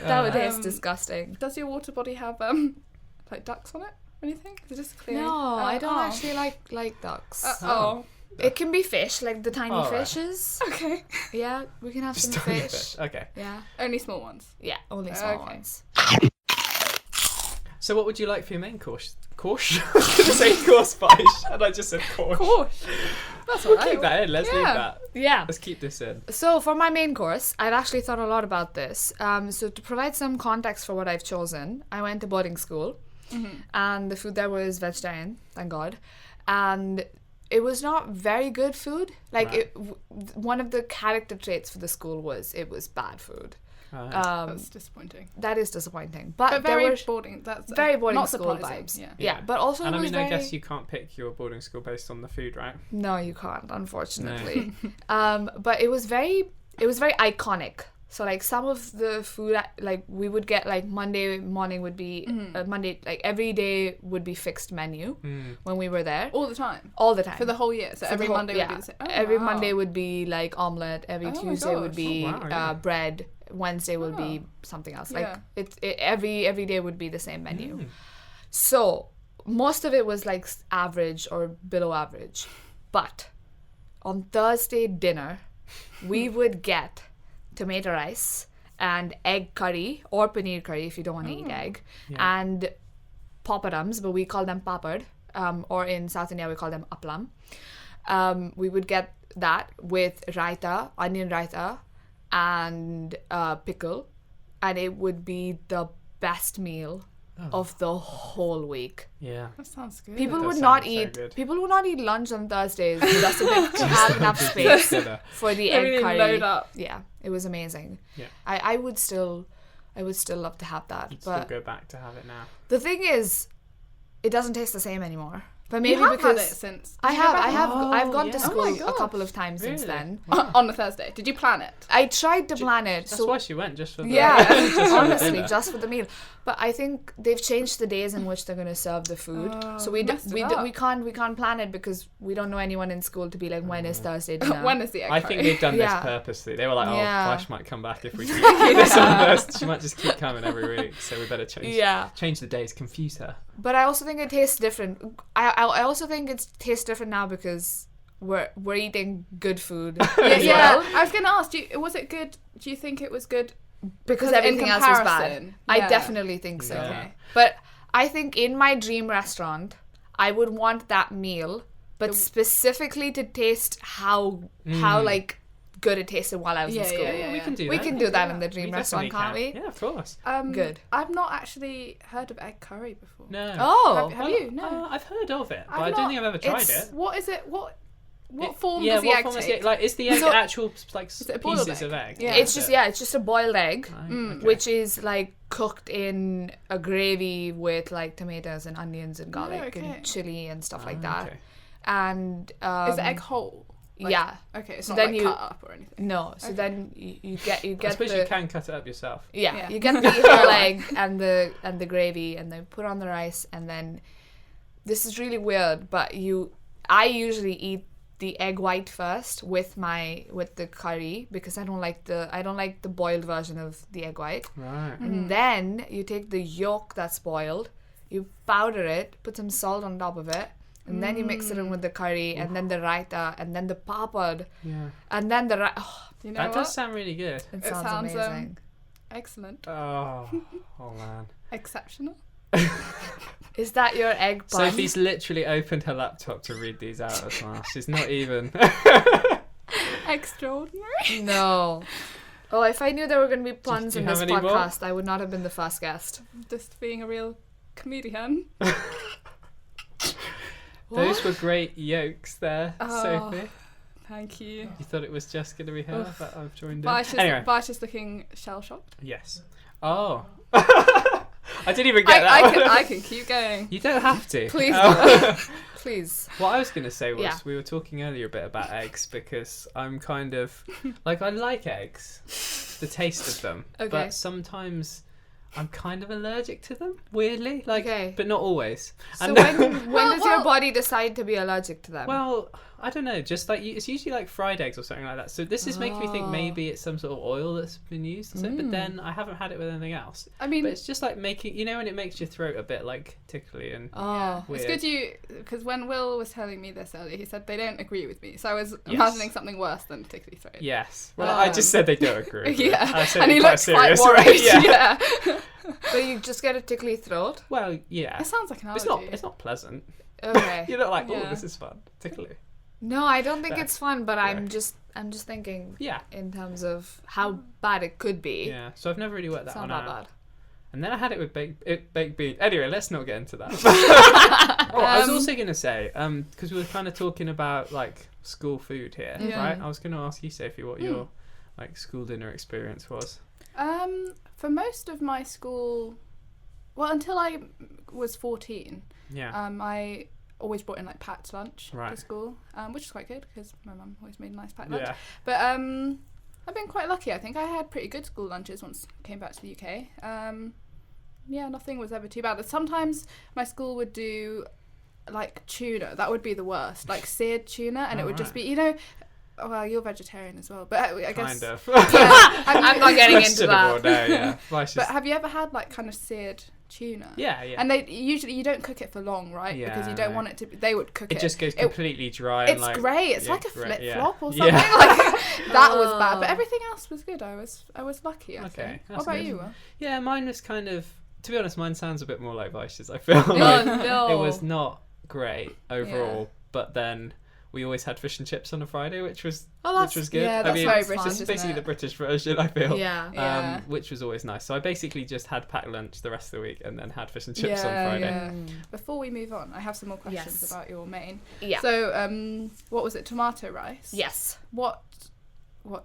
Speaker 3: That would taste
Speaker 1: Um,
Speaker 3: disgusting.
Speaker 1: Does your water body have like ducks on it or anything? Is it just clear?
Speaker 3: No, I don't
Speaker 1: oh.
Speaker 3: actually like ducks.
Speaker 1: Oh.
Speaker 3: It can be fish, like the tiny
Speaker 2: All right.
Speaker 3: fishes.
Speaker 1: Okay.
Speaker 3: Yeah, we can have
Speaker 2: Just
Speaker 3: some
Speaker 2: tiny
Speaker 3: fish.
Speaker 2: fish. Okay.
Speaker 3: Yeah,
Speaker 1: Only small ones.
Speaker 3: yeah, only small
Speaker 1: Okay.
Speaker 3: ones.
Speaker 2: So, what would you like for your main course? Course? I was going to say course, Vaish, and I just said course.
Speaker 1: Course. That's
Speaker 2: We'll
Speaker 1: alright.
Speaker 2: keep that in. Let's leave
Speaker 1: Yeah.
Speaker 2: that.
Speaker 3: Yeah.
Speaker 2: Let's keep this in.
Speaker 3: So for my main course, I've actually thought a lot about this. So to provide some context for what I've chosen, I went to boarding school, and the food there was vegetarian, thank God, and it was not very good food. Like
Speaker 2: Right.
Speaker 3: one of the character traits for the school was it was bad food.
Speaker 2: Right.
Speaker 1: That's disappointing.
Speaker 3: That is disappointing. But
Speaker 1: But
Speaker 3: there
Speaker 1: very
Speaker 3: were
Speaker 1: boarding. That's
Speaker 3: very boarding
Speaker 1: not
Speaker 3: school
Speaker 1: surprising.
Speaker 3: vibes.
Speaker 1: Yeah.
Speaker 3: Yeah, but also
Speaker 2: and
Speaker 3: it
Speaker 2: I
Speaker 3: was
Speaker 2: mean, I
Speaker 3: very...
Speaker 2: guess you can't pick your boarding school based on the food, right?
Speaker 3: No, you can't, unfortunately. But it was very iconic. So like some of the food, like we would get like Monday morning would be Monday, like every day would be fixed menu when we were there
Speaker 1: All the time.
Speaker 3: all the time
Speaker 1: For the whole year. So
Speaker 3: For
Speaker 1: every
Speaker 3: the whole-
Speaker 1: Monday would be the same. Oh,
Speaker 3: every
Speaker 1: wow.
Speaker 3: Monday would be like omelette. Every
Speaker 1: Oh my
Speaker 3: Tuesday would
Speaker 1: gosh.
Speaker 3: be
Speaker 2: Oh, wow, yeah.
Speaker 3: bread. Wednesday would be something else. Like
Speaker 1: Yeah.
Speaker 3: every day would be the same menu. So most of it was like average or below average. But on Thursday dinner, we would get tomato rice and egg curry or paneer curry if you don't want to eat egg, and papadums, but we call them papad, or in South India we call them aplam. We would get that with raita, onion raita, and pickle, and it would be the best meal of the whole week.
Speaker 2: Yeah.
Speaker 1: That sounds good.
Speaker 3: People
Speaker 2: does
Speaker 3: would
Speaker 2: sound
Speaker 3: not
Speaker 2: so
Speaker 3: eat.
Speaker 2: good.
Speaker 3: People would not eat lunch on Thursdays just so they had enough space
Speaker 2: Dinner.
Speaker 3: for the
Speaker 1: They
Speaker 3: egg
Speaker 1: really
Speaker 3: curry.
Speaker 1: load up.
Speaker 3: Yeah, it was amazing.
Speaker 2: Yeah.
Speaker 3: I would still love to have that.
Speaker 2: You'd
Speaker 3: but
Speaker 2: still go back to have it now.
Speaker 3: the thing is, it doesn't taste the same anymore. But maybe
Speaker 1: you have
Speaker 3: because
Speaker 1: had it since.
Speaker 3: I
Speaker 1: Did you go back
Speaker 3: I've gone
Speaker 2: yeah.
Speaker 3: to
Speaker 2: Oh
Speaker 3: school
Speaker 1: my
Speaker 3: a
Speaker 1: God.
Speaker 3: couple of times since
Speaker 2: Really?
Speaker 3: then.
Speaker 1: on the Thursday. Did you plan it?
Speaker 3: I tried to plan it.
Speaker 2: That's
Speaker 3: So
Speaker 2: why she went, just for the
Speaker 3: yeah,
Speaker 2: just for the
Speaker 3: honestly,
Speaker 2: dinner.
Speaker 3: just for the meal. But I think they've changed the days in which they're going to serve the food. So we
Speaker 1: messed it up.
Speaker 3: can't plan it because we don't know anyone in school to be like, when is Thursday dinner?
Speaker 1: When is the egg
Speaker 2: I
Speaker 1: curry?
Speaker 2: think they've done this
Speaker 3: Yeah.
Speaker 2: purposely. They were like,
Speaker 3: Yeah.
Speaker 2: Vaish might come back if we keep this on first. She might just keep coming every week, so we better change the days, confuse her.
Speaker 3: But I also think it tastes different. I also think it tastes different now because we're eating good food.
Speaker 1: Yeah. I was going to ask, was it good? Do you think it was good
Speaker 3: because everything else was bad?
Speaker 1: Yeah.
Speaker 3: I definitely think so.
Speaker 2: Yeah.
Speaker 3: But I think in my dream restaurant, I would want that meal, but specifically to taste how like good it tasted while I was in school.
Speaker 2: Yeah, we can do that.
Speaker 3: We can do that in the dream restaurant, can't we?
Speaker 2: Yeah, of course.
Speaker 3: Good.
Speaker 1: I've not actually heard of egg curry before.
Speaker 2: No.
Speaker 3: Oh.
Speaker 1: Have you? No.
Speaker 2: I've heard of it, but I don't think I've ever tried it.
Speaker 1: What is it? What form does the egg take?
Speaker 2: Like, is the egg actual like
Speaker 1: is it a boiled
Speaker 2: pieces
Speaker 1: egg?
Speaker 2: of egg?
Speaker 1: Yeah.
Speaker 3: It's just a boiled egg,
Speaker 2: Okay.
Speaker 3: which is like cooked in a gravy with like tomatoes and onions and garlic and chili and stuff like that.
Speaker 2: Okay.
Speaker 3: And
Speaker 1: is the egg whole? Like,
Speaker 3: yeah.
Speaker 1: Okay, it's
Speaker 3: So
Speaker 1: not
Speaker 3: then
Speaker 1: like
Speaker 3: you-
Speaker 1: cut up or anything.
Speaker 3: No, so then you get
Speaker 2: I suppose you can cut it up yourself.
Speaker 3: Yeah, you get the whole egg and the gravy, and then put on the rice, and then this is really weird, but I usually eat the egg white first with the curry because I don't like the boiled version of the egg white.
Speaker 2: Right.
Speaker 3: And then you take the yolk that's boiled, you powder it, put some salt on top of it, and then you mix it in with the curry, and then the raita, and then the papad,
Speaker 2: Yeah.
Speaker 3: and then the
Speaker 1: You know
Speaker 2: That
Speaker 1: what?
Speaker 2: does sound really good.
Speaker 3: it
Speaker 1: It
Speaker 3: sounds
Speaker 1: sounds,
Speaker 3: amazing.
Speaker 1: Excellent.
Speaker 2: Oh man.
Speaker 1: Exceptional.
Speaker 3: Is that your egg bun?
Speaker 2: Sophie's literally opened her laptop to read these out as well. She's not even.
Speaker 1: Extraordinary.
Speaker 3: No. Oh, if I knew there were going to be puns
Speaker 2: do you
Speaker 3: in this
Speaker 2: have any more?
Speaker 3: podcast, I would not have been the first guest.
Speaker 1: Just being a real comedian.
Speaker 2: Those were great yolks there,
Speaker 1: Oh.
Speaker 2: Sophie.
Speaker 1: Thank you.
Speaker 2: You thought it was just going to be her,
Speaker 1: Oof.
Speaker 2: but I've joined in.
Speaker 1: Vaish is looking shell-shocked.
Speaker 2: Yes. Oh. I didn't even get that one.
Speaker 1: I can keep going.
Speaker 2: You don't have to.
Speaker 3: Please
Speaker 2: Oh.
Speaker 3: Please.
Speaker 2: What I was going to say was,
Speaker 3: Yeah.
Speaker 2: we were talking earlier a bit about eggs because I'm kind of, like, I like eggs, the taste of them,
Speaker 3: Okay.
Speaker 2: but sometimes I'm kind of allergic to them, weirdly, like,
Speaker 3: Okay.
Speaker 2: but not always.
Speaker 3: So
Speaker 2: And
Speaker 3: when does your body decide to be allergic to them?
Speaker 2: well, I don't know, just like, it's usually like fried eggs or something like that. So this is making me think maybe it's some sort of oil that's been used. So, but then I haven't had it with anything else.
Speaker 1: I mean,
Speaker 2: But it's just like making, you know, when it makes your throat a bit like tickly and
Speaker 3: Oh.
Speaker 1: it's
Speaker 2: weird.
Speaker 1: good because when Will was telling me this earlier, he said they don't agree with me. So I was imagining something worse than tickly throat.
Speaker 2: Yes. Well, I just said they don't agree. with it.
Speaker 1: Yeah,
Speaker 2: I said
Speaker 1: and
Speaker 2: it
Speaker 1: he
Speaker 2: quite
Speaker 1: looked quite
Speaker 2: serious.
Speaker 1: worried.
Speaker 2: Yeah.
Speaker 1: Yeah.
Speaker 3: But you just get a tickly throat?
Speaker 2: Well, yeah.
Speaker 1: It sounds like an
Speaker 2: It's
Speaker 1: allergy.
Speaker 2: not pleasant.
Speaker 3: Okay.
Speaker 2: You're not like, oh,
Speaker 1: Yeah.
Speaker 2: this is fun, tickly.
Speaker 3: No, I don't think
Speaker 2: Yeah.
Speaker 3: it's fun, but
Speaker 2: Yeah.
Speaker 3: I'm just thinking
Speaker 2: Yeah.
Speaker 3: in terms of how bad it could be.
Speaker 2: Yeah. So I've never really worked
Speaker 3: It's
Speaker 2: that
Speaker 3: not
Speaker 2: one
Speaker 3: that
Speaker 2: out.
Speaker 3: bad.
Speaker 2: And then I had it with baked beans. Anyway, let's not get into that. I was also going to say, because we were kind of talking about like school food here,
Speaker 1: Yeah.
Speaker 2: right? I was going to ask you, Sophie, what your like school dinner experience was.
Speaker 1: For most of my school, well, until I was 14,
Speaker 2: Yeah.
Speaker 1: I always brought in like packed lunch
Speaker 2: Right.
Speaker 1: to school, which is quite good because my mum always made a nice packed lunch.
Speaker 2: Yeah.
Speaker 1: But I've been quite lucky. I think I had pretty good school lunches once I came back to the UK. Yeah, nothing was ever too bad. Sometimes my school would do like tuna. That would be the worst, like seared tuna, and it would just be, you know. Oh, well, you're vegetarian as well, but I guess
Speaker 2: Kind of.
Speaker 3: I'm not getting into
Speaker 2: Questionable,
Speaker 3: that.
Speaker 2: no, yeah. Vice
Speaker 1: But
Speaker 2: is-
Speaker 1: have you ever had like kind of seared tuna?
Speaker 2: yeah, yeah.
Speaker 1: And they usually you don't cook it for long, right? Because you don't
Speaker 2: Yeah.
Speaker 1: want it to. They would cook it.
Speaker 2: It just goes completely dry.
Speaker 1: It's
Speaker 2: and like,
Speaker 1: great. It's
Speaker 2: yeah,
Speaker 1: like a
Speaker 2: great,
Speaker 1: flip
Speaker 2: yeah.
Speaker 1: flop or
Speaker 2: Yeah.
Speaker 1: something. Like that was bad,
Speaker 3: Oh.
Speaker 1: but everything else was good. I was lucky. I
Speaker 2: Okay,
Speaker 1: think. What
Speaker 2: that's
Speaker 1: about
Speaker 2: good.
Speaker 1: you? Will?
Speaker 2: Yeah, mine was kind of, to be honest, mine sounds a bit more like Vaish's, I feel.
Speaker 3: Oh
Speaker 2: Like,
Speaker 3: no.
Speaker 2: it was not great overall, but then we always had fish and chips on a Friday, which was
Speaker 3: that's-
Speaker 2: good.
Speaker 1: yeah,
Speaker 2: I
Speaker 1: that's
Speaker 2: mean,
Speaker 1: very
Speaker 2: it's
Speaker 1: British,
Speaker 2: just
Speaker 1: isn't
Speaker 2: basically
Speaker 1: it?
Speaker 2: the British version, I feel.
Speaker 3: Yeah.
Speaker 1: Yeah.
Speaker 2: Which was always nice. So I basically just had packed lunch the rest of the week and then had fish and chips on
Speaker 1: Yeah,
Speaker 2: Friday.
Speaker 1: yeah. Before we move on, I have some more questions
Speaker 3: Yes.
Speaker 1: about your main.
Speaker 3: Yeah.
Speaker 1: So, what was it? Tomato rice.
Speaker 3: Yes.
Speaker 1: What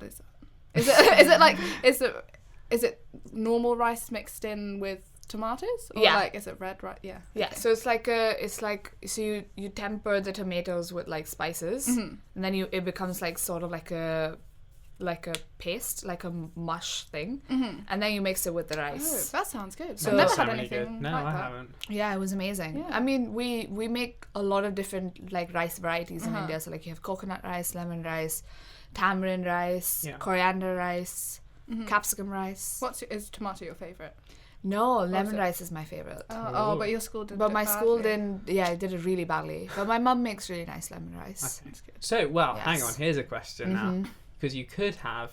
Speaker 1: is it? Is it is it like is it normal rice mixed in with tomatoes? Or
Speaker 3: Yeah.
Speaker 1: like is it red rice? Yeah.
Speaker 3: Yeah,
Speaker 1: okay.
Speaker 3: so so you temper the tomatoes with like spices,
Speaker 1: Mm-hmm.
Speaker 3: and then it becomes like sort of like a paste, like a mush thing, and then you mix it with the
Speaker 1: Oh,
Speaker 3: rice.
Speaker 1: that sounds good.
Speaker 3: So-
Speaker 1: I've never
Speaker 2: That
Speaker 1: had
Speaker 2: sounds really
Speaker 1: anything
Speaker 2: good. No,
Speaker 1: like
Speaker 2: I
Speaker 1: that.
Speaker 2: haven't.
Speaker 3: Yeah, it was amazing.
Speaker 1: Yeah.
Speaker 3: I mean, we make a lot of different like rice varieties in
Speaker 1: Uh-huh.
Speaker 3: India. So like you have coconut rice, lemon rice, tamarind rice,
Speaker 2: Yeah.
Speaker 3: coriander rice,
Speaker 1: Mm-hmm.
Speaker 3: capsicum rice.
Speaker 1: Is tomato your favourite?
Speaker 3: No,
Speaker 1: was
Speaker 3: lemon
Speaker 1: it?
Speaker 3: rice is my favorite.
Speaker 1: Oh, but your school did.
Speaker 3: But my school didn't. Yeah, it did it really badly. But my mum makes really nice lemon rice.
Speaker 2: Okay.
Speaker 1: That's good.
Speaker 2: So, well,
Speaker 3: Yes.
Speaker 2: hang on. Here's a question now,
Speaker 3: Mhm.
Speaker 2: because you could have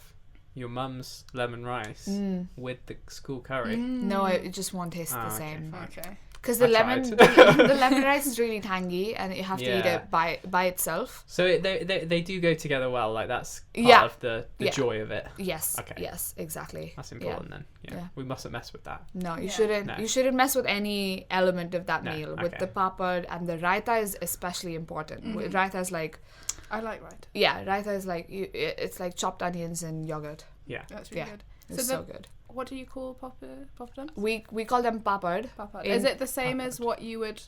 Speaker 2: your mum's lemon rice with the school curry.
Speaker 3: No, it just won't taste
Speaker 2: Ah,
Speaker 3: the
Speaker 2: okay,
Speaker 3: same.
Speaker 2: fine.
Speaker 1: Okay.
Speaker 3: Because the
Speaker 2: I
Speaker 3: lemon,
Speaker 2: tried.
Speaker 3: the lemon rice is really tangy, and you have to eat
Speaker 2: Yeah.
Speaker 3: it by itself.
Speaker 2: So they do go together well. Like that's part
Speaker 3: Yeah.
Speaker 2: of the
Speaker 3: Yeah.
Speaker 2: joy of it.
Speaker 3: Yes.
Speaker 2: Okay.
Speaker 3: Yes. Exactly.
Speaker 2: That's
Speaker 3: Yeah.
Speaker 2: important then. Yeah.
Speaker 3: Yeah.
Speaker 2: We mustn't mess with that.
Speaker 3: No, you
Speaker 1: Yeah.
Speaker 3: shouldn't.
Speaker 2: No.
Speaker 3: You shouldn't mess with any element of that
Speaker 2: No,
Speaker 3: meal.
Speaker 2: okay.
Speaker 3: With the papad and the raita is especially important. Raita is like,
Speaker 1: I like raita.
Speaker 3: yeah, raita is like it's like chopped onions and yogurt.
Speaker 2: Yeah.
Speaker 1: That's really
Speaker 3: Yeah.
Speaker 1: good.
Speaker 3: It's so good.
Speaker 1: What do you call poppadoms?
Speaker 3: We call them papad.
Speaker 1: Papad.
Speaker 3: In-
Speaker 1: Is it the same as
Speaker 2: Papad.
Speaker 1: what you would?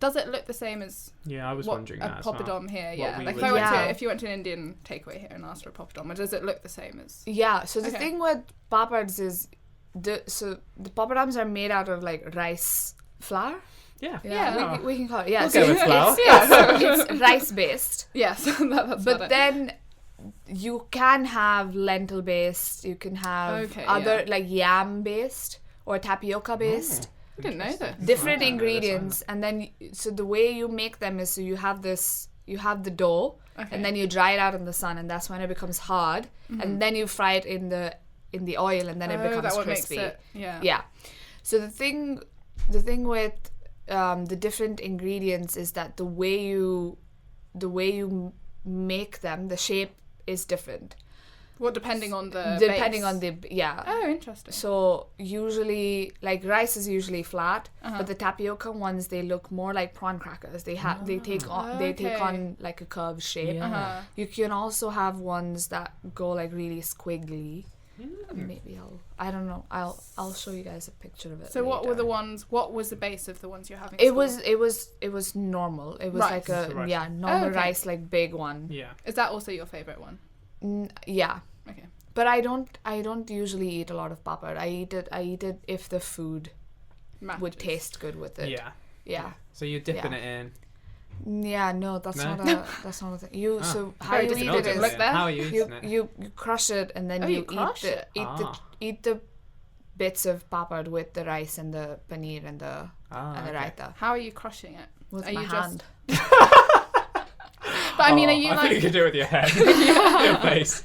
Speaker 1: Does it look the same as
Speaker 2: Yeah, I was
Speaker 1: what
Speaker 2: wondering
Speaker 1: a
Speaker 2: that as well.
Speaker 1: poppadom here?
Speaker 2: What
Speaker 1: Yeah,
Speaker 2: we
Speaker 1: like
Speaker 2: would
Speaker 3: Yeah.
Speaker 1: if you went to an Indian takeaway here and asked for a poppadom, does it look the same as?
Speaker 3: Yeah. So the
Speaker 1: Okay.
Speaker 3: thing with papads is the papadums are made out of like rice flour.
Speaker 2: Yeah.
Speaker 1: Yeah.
Speaker 3: We can call it. Yeah.
Speaker 2: We'll
Speaker 3: so
Speaker 2: go with
Speaker 3: it's-
Speaker 2: flour.
Speaker 3: yeah, so it's rice based.
Speaker 1: Yes, that's
Speaker 3: But
Speaker 1: what
Speaker 3: then you can have lentil based, you can have
Speaker 1: Okay,
Speaker 3: other
Speaker 1: yeah.
Speaker 3: like yam based or tapioca based.
Speaker 1: I didn't know
Speaker 2: Interesting.
Speaker 1: this.
Speaker 3: Different
Speaker 2: I didn't know this
Speaker 3: ingredients, and then so the way you make them is so you have the dough,
Speaker 1: Okay.
Speaker 3: and then you dry it out in the sun, and that's when it becomes hard, and then you fry it in the oil, and then it becomes
Speaker 1: that what
Speaker 3: crispy.
Speaker 1: makes it. Yeah.
Speaker 3: Yeah. So the thing with the different ingredients is that the way you make them, the shape is different.
Speaker 1: What depending on the
Speaker 3: Depending
Speaker 1: base?
Speaker 3: on the
Speaker 1: Oh, interesting.
Speaker 3: So usually, like rice is usually flat,
Speaker 1: Uh-huh.
Speaker 3: but the tapioca ones they look more like prawn crackers. They take
Speaker 1: Okay.
Speaker 3: on like a curved shape.
Speaker 2: Yeah.
Speaker 1: Uh-huh.
Speaker 3: You can also have ones that go like really squiggly.
Speaker 2: Mm.
Speaker 3: Maybe I don't know. I'll show you guys a picture of it.
Speaker 1: So what were
Speaker 3: later.
Speaker 1: the ones? What was the base of the ones you're having? at
Speaker 3: It
Speaker 1: school?
Speaker 3: was normal. It was
Speaker 1: Rice.
Speaker 3: like
Speaker 2: Just the
Speaker 3: a
Speaker 2: rice.
Speaker 3: normal
Speaker 1: okay.
Speaker 3: rice, like big one.
Speaker 2: Yeah.
Speaker 1: Is that also your favorite one?
Speaker 3: Yeah.
Speaker 1: Okay.
Speaker 3: But I don't usually eat a lot of papad. I eat it if the food would
Speaker 1: Matches.
Speaker 3: taste good with it.
Speaker 2: Yeah.
Speaker 3: Yeah.
Speaker 2: So you're dipping
Speaker 3: Yeah.
Speaker 2: it in.
Speaker 3: Yeah, no, that's
Speaker 2: No?
Speaker 3: not a thing. You
Speaker 2: Ah.
Speaker 3: so how
Speaker 1: Very
Speaker 3: you eat
Speaker 1: difficult
Speaker 3: it
Speaker 1: to
Speaker 3: is
Speaker 1: look there.
Speaker 2: How are you
Speaker 3: you,
Speaker 2: eating it?
Speaker 3: you crush it and then
Speaker 1: Oh,
Speaker 3: you
Speaker 1: you crush it?
Speaker 2: Ah.
Speaker 3: eat the bits of papad with the rice and the paneer and the
Speaker 2: Okay.
Speaker 3: raita
Speaker 1: How are you crushing it?
Speaker 3: with
Speaker 1: Are
Speaker 3: my
Speaker 1: you
Speaker 3: hand.
Speaker 1: But I mean, are
Speaker 2: Oh,
Speaker 1: you
Speaker 2: I think you
Speaker 1: like,
Speaker 2: could do it with your head. Your face.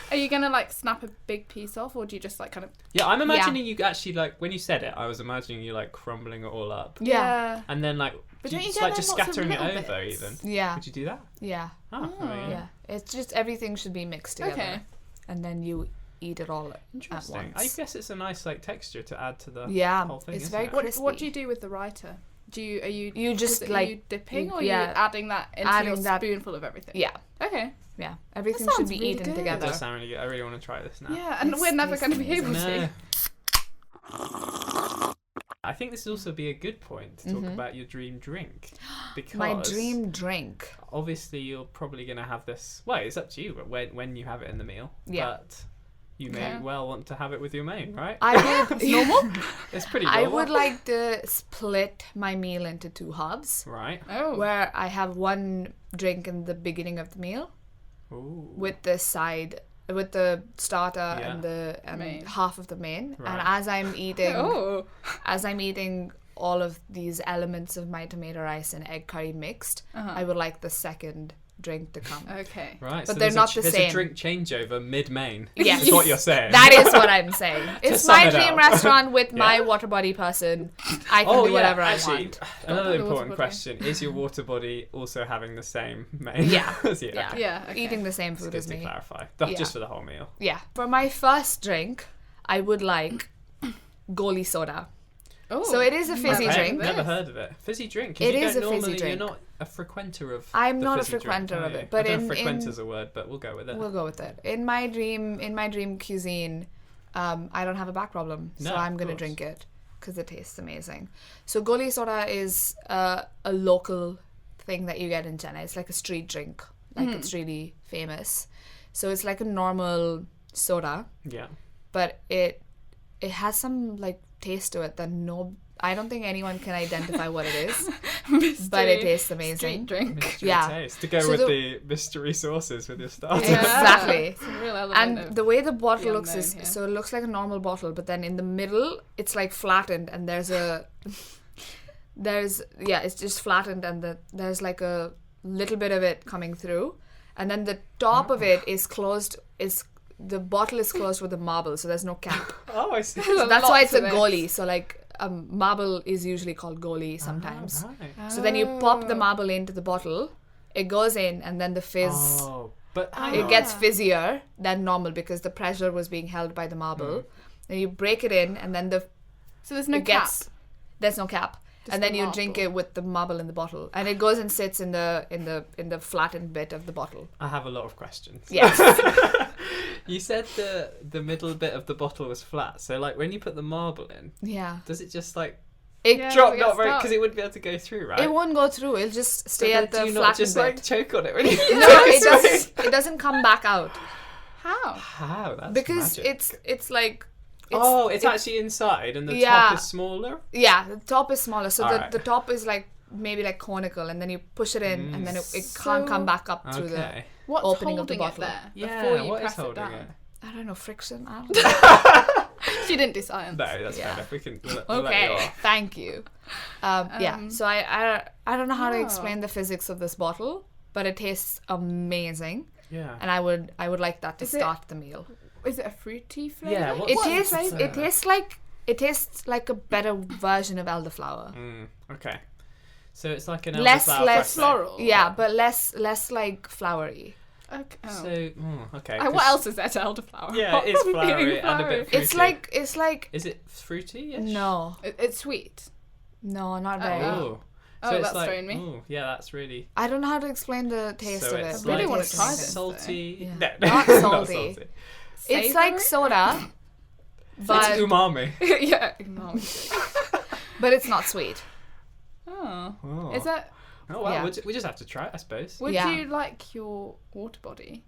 Speaker 1: are you gonna like snap a big piece off, or do you just like kind of?
Speaker 2: Yeah, I'm imagining you actually like when you said it. I was imagining you like crumbling it all up,
Speaker 3: Yeah.
Speaker 2: and then like
Speaker 1: But
Speaker 2: do
Speaker 1: don't you
Speaker 2: just,
Speaker 1: get
Speaker 2: like just
Speaker 1: them lots of
Speaker 2: scattering it
Speaker 1: little
Speaker 2: over
Speaker 1: bits?
Speaker 2: even.
Speaker 3: Yeah,
Speaker 2: Would you do that?
Speaker 3: yeah,
Speaker 2: Oh,
Speaker 3: yeah. It's just everything should be mixed together,
Speaker 1: Okay.
Speaker 3: and then you eat it all at
Speaker 2: Interesting. I
Speaker 3: once.
Speaker 2: guess it's a nice like texture to add to the
Speaker 3: Yeah,
Speaker 2: whole thing.
Speaker 3: it's
Speaker 2: isn't
Speaker 3: very
Speaker 2: it?
Speaker 3: crispy.
Speaker 1: What do you do with the raita? Are you
Speaker 3: You just,
Speaker 1: are
Speaker 3: like,
Speaker 1: you dipping
Speaker 3: you-
Speaker 1: or
Speaker 3: yeah.
Speaker 1: are you adding that into
Speaker 3: Adding
Speaker 1: your
Speaker 3: that-
Speaker 1: spoonful of everything?
Speaker 3: Yeah,
Speaker 1: Okay.
Speaker 3: yeah. Everything
Speaker 1: That
Speaker 3: should
Speaker 1: sounds
Speaker 3: be
Speaker 1: really
Speaker 3: eaten
Speaker 1: good.
Speaker 2: It
Speaker 3: together.
Speaker 2: does sound really good. I really want to try this now.
Speaker 1: Yeah, and
Speaker 3: It's
Speaker 1: we're never going to be
Speaker 3: tasty.
Speaker 1: able
Speaker 2: No.
Speaker 1: to.
Speaker 2: I think this would also be a good point to talk about your dream drink, because
Speaker 3: My dream drink.
Speaker 2: obviously you're probably going to have this. Well, it's up to you, but when you have it in the meal,
Speaker 3: Yeah.
Speaker 2: But you may
Speaker 1: Okay.
Speaker 2: well want to have it with your main, right?
Speaker 3: I would
Speaker 1: normal?
Speaker 2: It's pretty.
Speaker 3: I
Speaker 2: normal.
Speaker 3: would like to split my meal into two halves,
Speaker 2: Right.
Speaker 1: Oh.
Speaker 3: where I have one drink in the beginning of the meal
Speaker 2: Ooh.
Speaker 3: with the side, with the starter
Speaker 2: Yeah.
Speaker 3: and the
Speaker 1: Main.
Speaker 3: half of the main.
Speaker 2: Right.
Speaker 3: And as I'm eating,
Speaker 1: Oh.
Speaker 3: all of these elements of my tomato rice and egg curry mixed,
Speaker 1: Uh-huh.
Speaker 3: I would like the second drink to come.
Speaker 1: Okay.
Speaker 2: Right.
Speaker 3: But
Speaker 2: so
Speaker 3: they're
Speaker 2: there's
Speaker 3: not the
Speaker 2: there's
Speaker 3: same.
Speaker 2: a drink changeover mid-main.
Speaker 3: Yes.
Speaker 2: Is what you're saying.
Speaker 3: That is what I'm saying. It's
Speaker 2: sum
Speaker 3: my
Speaker 2: it
Speaker 3: dream
Speaker 2: up.
Speaker 3: restaurant with my
Speaker 2: Yeah.
Speaker 3: water body person. I can
Speaker 2: Oh
Speaker 3: do
Speaker 2: yeah,
Speaker 3: whatever
Speaker 2: actually,
Speaker 3: I want.
Speaker 2: another
Speaker 1: put the water
Speaker 2: important
Speaker 1: body.
Speaker 2: question: is your water body also having the same main?
Speaker 3: Yeah.
Speaker 2: yeah.
Speaker 3: Yeah.
Speaker 2: Okay.
Speaker 1: Yeah. Okay.
Speaker 3: Eating the same
Speaker 2: It's
Speaker 3: food
Speaker 2: good
Speaker 3: as
Speaker 2: to
Speaker 3: me.
Speaker 2: clarify,
Speaker 3: Yeah.
Speaker 2: just for the whole meal.
Speaker 3: Yeah. For my first drink, I would like goli soda.
Speaker 1: Oh.
Speaker 3: So it is a fizzy
Speaker 1: Never
Speaker 3: drink.
Speaker 2: Never heard of it. Fizzy drink. 'cause
Speaker 3: It
Speaker 2: you
Speaker 3: is
Speaker 2: don't
Speaker 3: a fizzy
Speaker 2: normally,
Speaker 3: drink.
Speaker 2: You're not a frequenter of.
Speaker 3: I'm
Speaker 2: the
Speaker 3: not a
Speaker 2: fizzy drink,
Speaker 3: frequenter
Speaker 2: are
Speaker 3: of
Speaker 2: you?
Speaker 3: it, but
Speaker 2: I don't know if
Speaker 3: in-
Speaker 2: frequenter's a word, but we'll go with it.
Speaker 3: We'll go with it. In my dream cuisine, I don't have a back problem, so
Speaker 2: No,
Speaker 3: I'm
Speaker 2: of
Speaker 3: gonna
Speaker 2: course.
Speaker 3: drink it because it tastes amazing. So goli soda is a local thing that you get in Chennai. It's like a street drink, like it's really famous. So it's like a normal soda,
Speaker 2: Yeah.
Speaker 3: but it has some like taste to it that I don't think anyone can identify what it is, but it tastes
Speaker 1: Street
Speaker 3: amazing.
Speaker 1: drink.
Speaker 2: Mystery
Speaker 3: Yeah.
Speaker 2: taste. To go
Speaker 3: So
Speaker 2: with
Speaker 3: the-
Speaker 2: the mystery sauces with your starters.
Speaker 1: Yeah.
Speaker 3: Exactly.
Speaker 1: It's a real element
Speaker 3: And
Speaker 1: of
Speaker 3: the way the bottle
Speaker 1: the
Speaker 3: looks
Speaker 1: unknown
Speaker 3: is
Speaker 1: here.
Speaker 3: so it looks like a normal bottle, but then in the middle it's like flattened, and it's just flattened, and there's like a little bit of it coming through, and then the top of it is closed. The bottle is closed with a marble, so there's no cap.
Speaker 2: Oh, I see.
Speaker 3: So that's why it's a
Speaker 1: Lots of it.
Speaker 3: goalie. So like marble is usually called goalie sometimes.
Speaker 2: Right.
Speaker 3: So then you pop the
Speaker 1: Oh.
Speaker 3: marble into the bottle, it goes in, and then the fizz.
Speaker 2: Oh, but
Speaker 3: It gets fizzier than normal because the pressure was being held by the marble. Then you break it in, and then
Speaker 1: So there's no
Speaker 3: it
Speaker 1: cap.
Speaker 3: there's no cap,
Speaker 1: Just
Speaker 3: and then
Speaker 1: the
Speaker 3: you drink
Speaker 1: marble.
Speaker 3: it with the marble in the bottle, and it goes and sits in the flattened bit of the bottle.
Speaker 2: I have a lot of questions.
Speaker 3: Yes.
Speaker 2: You said the middle bit of the bottle was flat, so like when you put the marble in,
Speaker 3: Yeah.
Speaker 2: does it just like
Speaker 3: It
Speaker 1: Yeah.
Speaker 2: drop?
Speaker 1: it
Speaker 2: Not
Speaker 1: gets
Speaker 2: very,
Speaker 1: stuck.
Speaker 2: because it wouldn't be able to go through, right?
Speaker 3: it won't go through. It'll just
Speaker 2: So
Speaker 3: stay
Speaker 2: then
Speaker 3: at the
Speaker 2: do you not
Speaker 3: flattened
Speaker 2: just
Speaker 3: bit.
Speaker 2: like choke on it when you
Speaker 3: No, it doesn't. It doesn't come back out
Speaker 1: How?
Speaker 2: How? That's
Speaker 3: because
Speaker 2: magic.
Speaker 3: it's like.
Speaker 2: It's actually inside, and the
Speaker 3: Yeah.
Speaker 2: top is smaller.
Speaker 3: Yeah, the top is smaller, so
Speaker 2: Alright.
Speaker 3: the top is like maybe like conical, and then you push it in, and then it can't
Speaker 1: So-
Speaker 3: come back up through the.
Speaker 2: Okay.
Speaker 1: What's
Speaker 3: Opening of the
Speaker 1: holding it
Speaker 3: bottle.
Speaker 1: there
Speaker 2: Yeah.
Speaker 1: before you
Speaker 2: What
Speaker 1: press
Speaker 2: is holding
Speaker 1: it down?
Speaker 2: it?
Speaker 3: I don't know, friction. I don't know.
Speaker 1: She didn't do science.
Speaker 2: No, that's
Speaker 3: Yeah.
Speaker 2: fair enough. We can. We'll let you
Speaker 3: Okay,
Speaker 2: off.
Speaker 3: thank you. Yeah, so I don't know how to
Speaker 1: Oh.
Speaker 3: explain the physics of this bottle, but it tastes amazing,
Speaker 2: Yeah.
Speaker 3: and I would like that to
Speaker 1: Is it-
Speaker 3: start the meal.
Speaker 1: Is it a fruity flavour?
Speaker 2: Yeah,
Speaker 3: It
Speaker 2: What's the
Speaker 3: tastes
Speaker 2: flavour?
Speaker 3: it tastes like a better version of elderflower.
Speaker 2: Okay. So it's like an
Speaker 3: Less
Speaker 2: elderflower espresso.
Speaker 1: floral.
Speaker 3: Yeah, but less like flowery.
Speaker 1: Okay. Oh.
Speaker 2: So okay.
Speaker 1: What
Speaker 2: 'cause-
Speaker 1: else is there to elderflower?
Speaker 2: Yeah,
Speaker 1: Apart
Speaker 2: it's
Speaker 1: from being
Speaker 2: flowery and a
Speaker 1: flowery?
Speaker 2: bit fruity.
Speaker 3: It's like
Speaker 2: Is it fruity?
Speaker 3: no,
Speaker 1: It's sweet.
Speaker 3: not very.
Speaker 2: Oh.
Speaker 1: Oh,
Speaker 2: So it's
Speaker 1: that's
Speaker 2: like,
Speaker 1: throwing me.
Speaker 2: ooh, yeah, that's really.
Speaker 3: I don't know how to explain the taste
Speaker 2: So
Speaker 3: of it.
Speaker 2: it's
Speaker 3: but
Speaker 1: really
Speaker 3: it
Speaker 1: wanna
Speaker 3: tastes
Speaker 1: try
Speaker 3: amazing.
Speaker 1: this.
Speaker 2: salty.
Speaker 3: Yeah.
Speaker 2: No,
Speaker 3: Not
Speaker 2: not
Speaker 3: salty.
Speaker 2: salty.
Speaker 3: It's like soda,
Speaker 2: It's
Speaker 3: but
Speaker 2: umami.
Speaker 1: yeah. No.
Speaker 3: but it's not sweet.
Speaker 1: Oh.
Speaker 2: Oh.
Speaker 1: Is that?
Speaker 2: Oh well,
Speaker 3: Yeah.
Speaker 2: we just have to try it, I suppose.
Speaker 1: Would
Speaker 3: Yeah.
Speaker 1: you like your water body